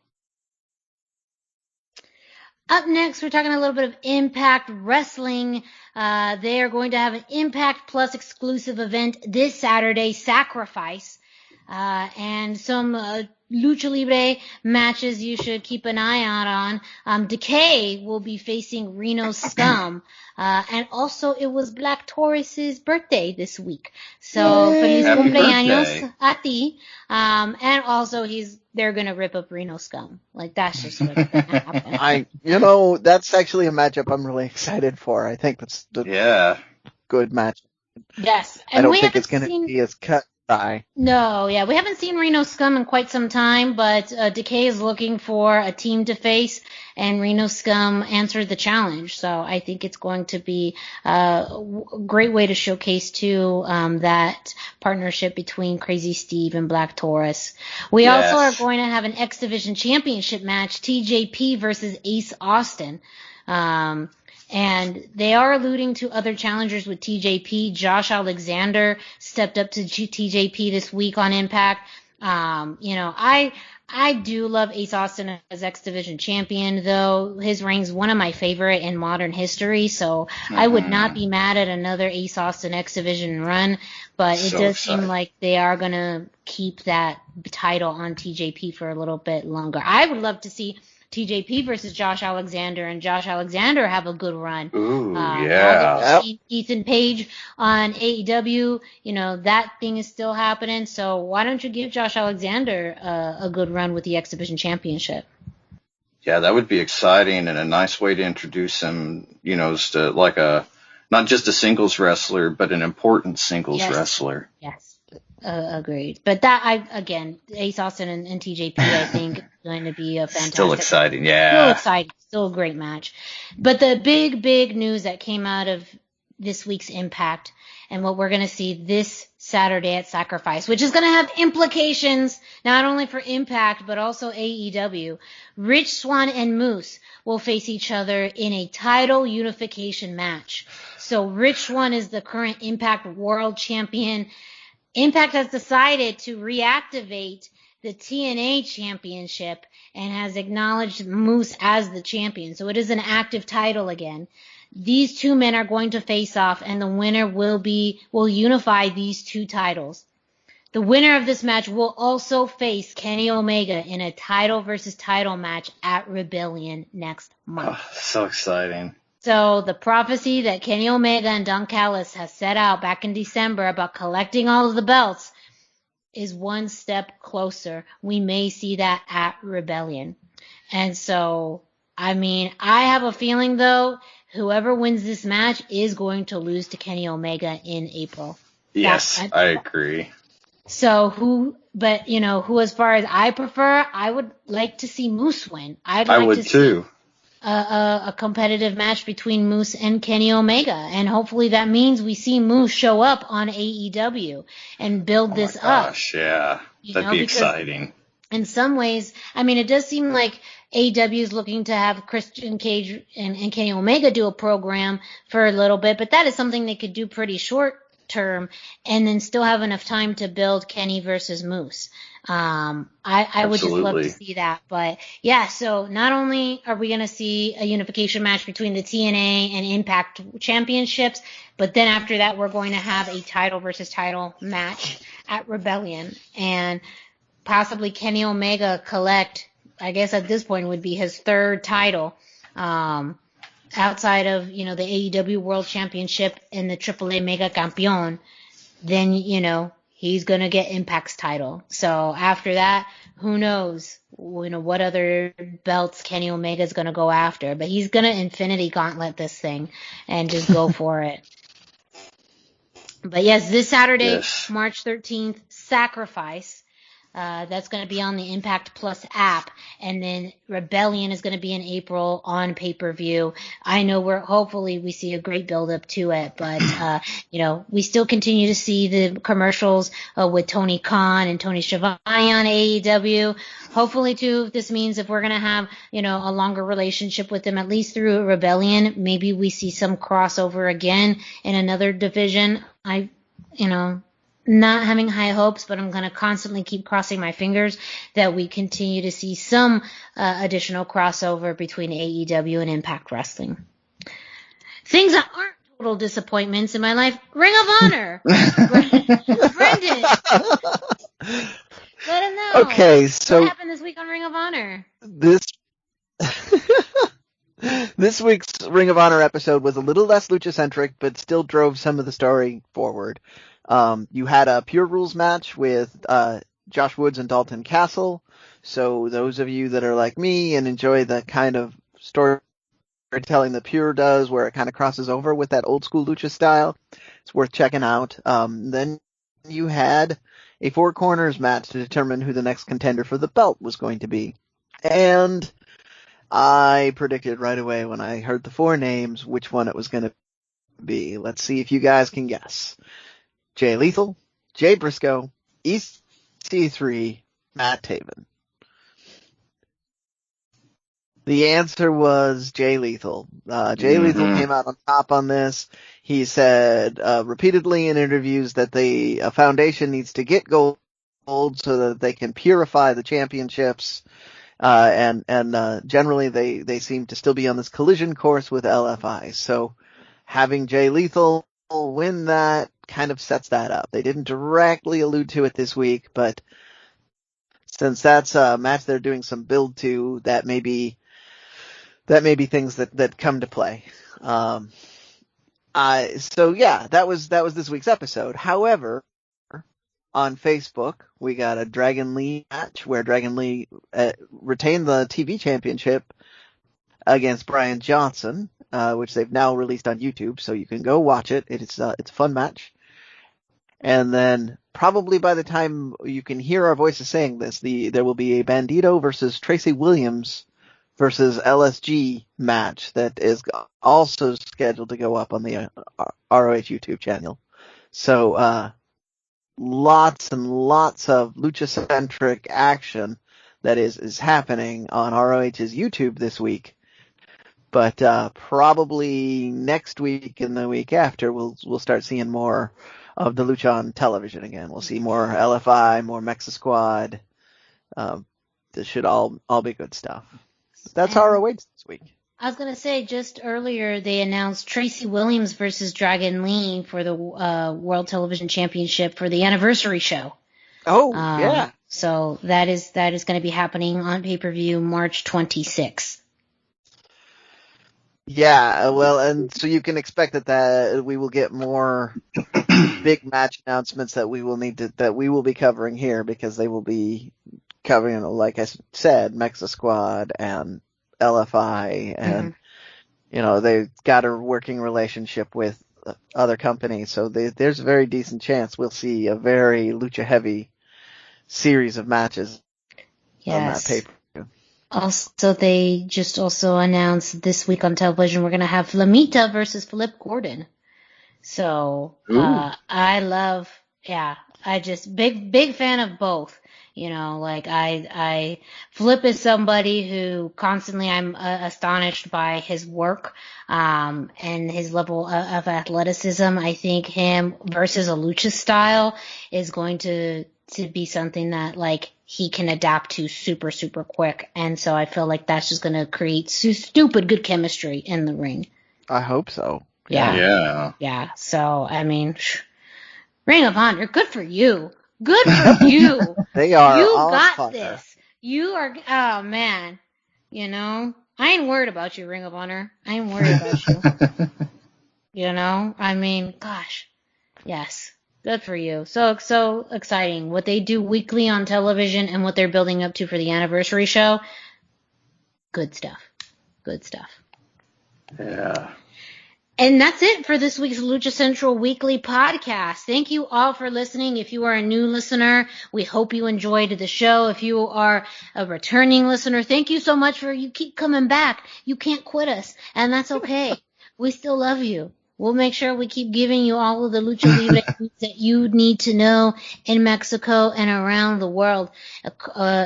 Up next, we're talking a little bit of Impact Wrestling. They are going to have an Impact Plus exclusive event this Saturday, Sacrifice, and some Lucha Libre matches you should keep an eye out on. Decay will be facing Reno Scum. And also it was Black Taurus's birthday this week. So feliz cumpleaños a ti. And also they're gonna rip up Reno Scum. Like that's just what's gonna happen. That's actually a matchup I'm really excited for. I think that's the good match. Yes. And I don't think it's gonna be as cut. No, yeah, we haven't seen Reno Scum in quite some time, but Decay is looking for a team to face, and Reno Scum answered the challenge. So I think it's going to be a great way to showcase too that partnership between Crazy Steve and Black Taurus. We also are going to have an X Division Championship match, TJP versus Ace Austin. And they are alluding to other challengers with TJP. Josh Alexander stepped up to TJP this week on Impact. I do love Ace Austin as X Division champion, though his reign's one of my favorite in modern history. So I would not be mad at another Ace Austin X Division run, but it does seem like they are going to keep that title on TJP for a little bit longer. I would love to see TJP versus Josh Alexander and Josh Alexander have a good run. Ooh, Ethan Page on AEW, that thing is still happening. So why don't you give Josh Alexander a good run with the X Division Championship? Yeah, that would be exciting and a nice way to introduce him, as to like not just a singles wrestler, but an important singles wrestler. Yes. Agreed. But that, Ace Austin and TJP, I think, is going to be a fantastic. Still exciting, yeah. Still exciting. Still a great match. But the big news that came out of this week's Impact and what we're going to see this Saturday at Sacrifice, which is going to have implications not only for Impact, but also AEW. Rich Swann and Moose will face each other in a title unification match. So Rich Swann is the current Impact World Champion. Impact has decided to reactivate the TNA Championship and has acknowledged Moose as the champion. So it is an active title again. These two men are going to face off, and the winner will unify these two titles. The winner of this match will also face Kenny Omega in a title versus title match at Rebellion next month. Oh, so exciting. So the prophecy that Kenny Omega and Don Callis has set out back in December about collecting all of the belts is one step closer. We may see that at Rebellion. And so, I have a feeling, though, whoever wins this match is going to lose to Kenny Omega in April. Yes, I agree. So who as far as I prefer, I would like to see Moose win. I would too. A competitive match between Moose and Kenny Omega, and hopefully that means we see Moose show up on AEW and build this up. Gosh, yeah, that'd be exciting. In some ways, it does seem like AEW is looking to have Christian Cage and Kenny Omega do a program for a little bit, but that is something they could do pretty short term, and then still have enough time to build Kenny versus Moose. I would just love to see that. But yeah, so not only are we going to see a unification match between the TNA and Impact championships, but then after that, we're going to have a title versus title match at Rebellion, and possibly Kenny Omega collect, I guess at this point would be his third title, outside of, the AEW World Championship and the AAA Mega Campeón. Then, he's going to get Impact's title. So after that, who knows, what other belts Kenny Omega is going to go after. But he's going to Infinity Gauntlet this thing and just go for it. But yes, this Saturday, March 13th, Sacrifice. That's going to be on the Impact Plus app. And then Rebellion is going to be in April on pay-per-view. I know hopefully we see a great build-up to it, but, we still continue to see the commercials with Tony Khan and Tony Schiavone on AEW. Hopefully, too, this means if we're going to have, a longer relationship with them, at least through Rebellion, maybe we see some crossover again in another division. Not having high hopes, but I'm going to constantly keep crossing my fingers that we continue to see some additional crossover between AEW and Impact Wrestling. Things that aren't total disappointments in my life. Ring of Honor. Brendan. Let him know. Okay, so what happened this week on Ring of Honor? This week's Ring of Honor episode was a little less lucha-centric, but still drove some of the story forward. You had a Pure Rules match with Josh Woods and Dalton Castle. So those of you that are like me and enjoy the kind of storytelling that Pure does, where it kind of crosses over with that old school lucha style, it's worth checking out. Then you had a Four Corners match to determine who the next contender for the belt was going to be. And I predicted right away when I heard the four names which one it was going to be. Let's see if you guys can guess. Jay Lethal, Jay Briscoe, EC3, Matt Taven. The answer was Jay Lethal. Jay Lethal came out on top on this. He said repeatedly in interviews that the foundation needs to get gold so that they can purify the championships. And generally they seem to still be on this collision course with LFI. So having Jay Lethal win that kind of sets that up. They didn't directly allude to it this week, but since that's a match they're doing some build to, that may be things that come to play. So yeah, that was this week's episode. However, on Facebook, we got a Dragon Lee match where Dragon Lee retained the TV championship against Brian Johnson, which they've now released on YouTube, so you can go watch it. It's a fun match. And then probably by the time you can hear our voices saying this, there will be a Bandito versus Tracy Williams versus LSG match that is also scheduled to go up on the ROH YouTube channel. So lots and lots of lucha-centric action that is happening on ROH's YouTube this week. But probably next week and the week after, we'll start seeing more of the lucha on television again. We'll see more LFI, more Mexa Squad. This should all be good stuff. That's ROH this week. I was going to say, just earlier they announced Tracy Williams versus Dragon Lee for the World Television Championship for the anniversary show. Oh, yeah. So that is going to be happening on pay-per-view March 26th. Yeah, well, and so you can expect that we will get more big match announcements that we will be covering here, because they will be covering, like I said, Mexa Squad and LFI, and they've got a working relationship with other companies, so there's a very decent chance we'll see a very lucha heavy series of matches on that paper. Also, they just also announced this week on television we're going to have Flamita versus Flip Gordon. So I love just big fan of both. Like I Flip is somebody who constantly I'm astonished by his work, and his level of athleticism. I think him versus a lucha style is going to be something that like he can adapt to super, super quick. And so I feel like that's just going to create stupid good chemistry in the ring. I hope so. Yeah. Yeah. So, I mean, Ring of Honor, good for you. Good for you. They are. You all got fire. this. You are. Oh man. I ain't worried about you, Ring of Honor. I ain't worried about you. I mean, gosh. Yes. Good for you. So exciting. What they do weekly on television and what they're building up to for the anniversary show. Good stuff. Good stuff. Yeah. And that's it for this week's Lucha Central Weekly podcast. Thank you all for listening. If you are a new listener, we hope you enjoyed the show. If you are a returning listener, thank you so much you keep coming back. You can't quit us, and that's okay. We still love you. We'll make sure we keep giving you all of the Lucha Libre news that you need to know in Mexico and around the world,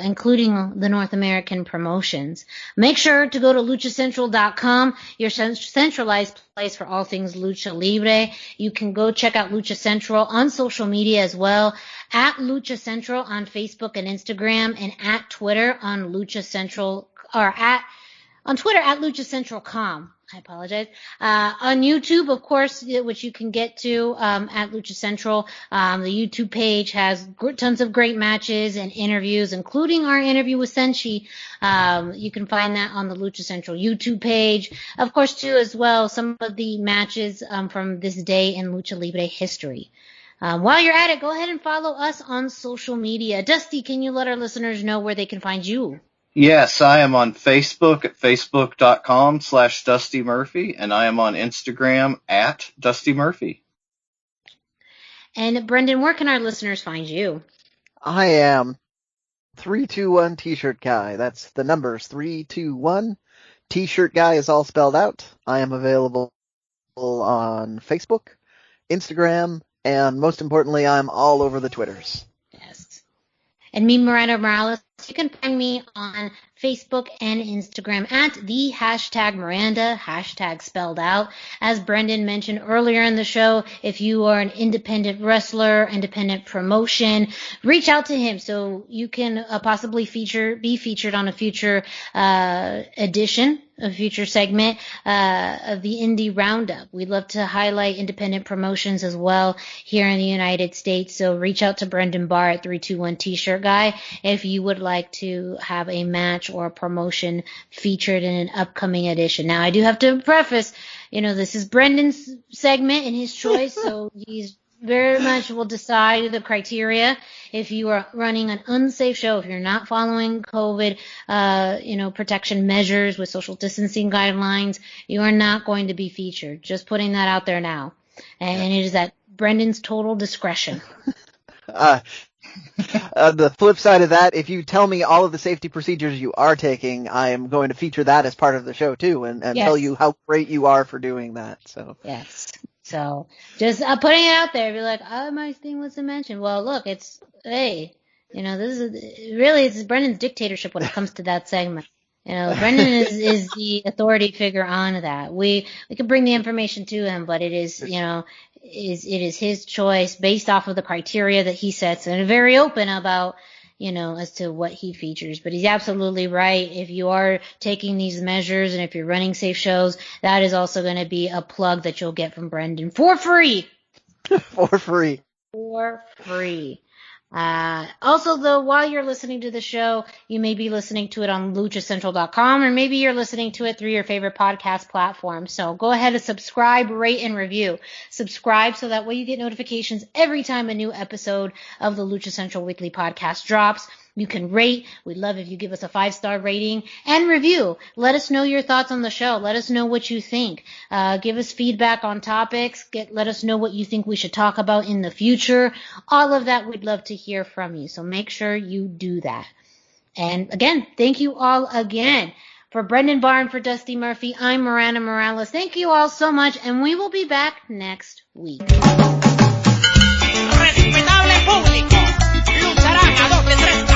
including the North American promotions. Make sure to go to luchacentral.com, your centralized place for all things Lucha Libre. You can go check out Lucha Central on social media as well, at Lucha Central on Facebook and Instagram, and at Twitter on Lucha Central, or on Twitter at LuchaCentral.com. I apologize. On YouTube, of course, which you can get to at Lucha Central. The YouTube page has tons of great matches and interviews, including our interview with Senshi. You can find that on the Lucha Central YouTube page. Of course, too, as well, some of the matches from this day in Lucha Libre history. While you're at it, go ahead and follow us on social media. Dusty, can you let our listeners know where they can find you? Yes, I am on Facebook at facebook.com/Dusty Murphy, and I am on Instagram at Dusty Murphy. And Brendan, where can our listeners find you? I am 321 T-shirt guy. That's the numbers 321. T-shirt guy is all spelled out. I am available on Facebook, Instagram, and most importantly, I'm all over the Twitters. Yes. And me, Miranda Morales, you can find me on Facebook and Instagram at the #Miranda, hashtag spelled out. As Brendan mentioned earlier in the show, if you are an independent wrestler, independent promotion, reach out to him so you can possibly be featured on a future edition, a future segment of the Indie Roundup. We'd love to highlight independent promotions as well here in the United States. So reach out to Brendan Barr at 321 T-shirt guy if you would like to have a match or a promotion featured in an upcoming edition. Now, I do have to preface, this is Brendan's segment and his choice, so he's very much will decide the criteria. If you are running an unsafe show, if you're not following COVID, protection measures with social distancing guidelines, you are not going to be featured. Just putting that out there now. And it is at Brendan's total discretion. The flip side of that, if you tell me all of the safety procedures you are taking, I am going to feature that as part of the show too, and yes, tell you how great you are for doing that. So yes. So just putting it out there, be like, my thing wasn't mentioned. Well, look, it's it's Brendan's dictatorship when it comes to that segment. Brendan is the authority figure on that. We could bring the information to him, but it is, it is his choice based off of the criteria that he sets, and very open about, as to what he features. But he's absolutely right. If you are taking these measures and if you're running safe shows, that is also going to be a plug that you'll get from Brendan for free. For free. For free. Also, though, while you're listening to the show, you may be listening to it on luchacentral.com, or maybe you're listening to it through your favorite podcast platform. So go ahead and subscribe, rate, and review. Subscribe so that way you get notifications every time a new episode of the Lucha Central Weekly podcast drops. You can rate. We'd love if you give us a 5-star rating and review. Let us know your thoughts on the show. Let us know what you think. Give us feedback on topics. Let us know what you think we should talk about in the future. All of that we'd love to hear from you. So make sure you do that. And again, thank you all again. For Brendan Barr and for Dusty Murphy, I'm Miranda Morales. Thank you all so much, and we will be back next week. público. Lucharán a 2 de 3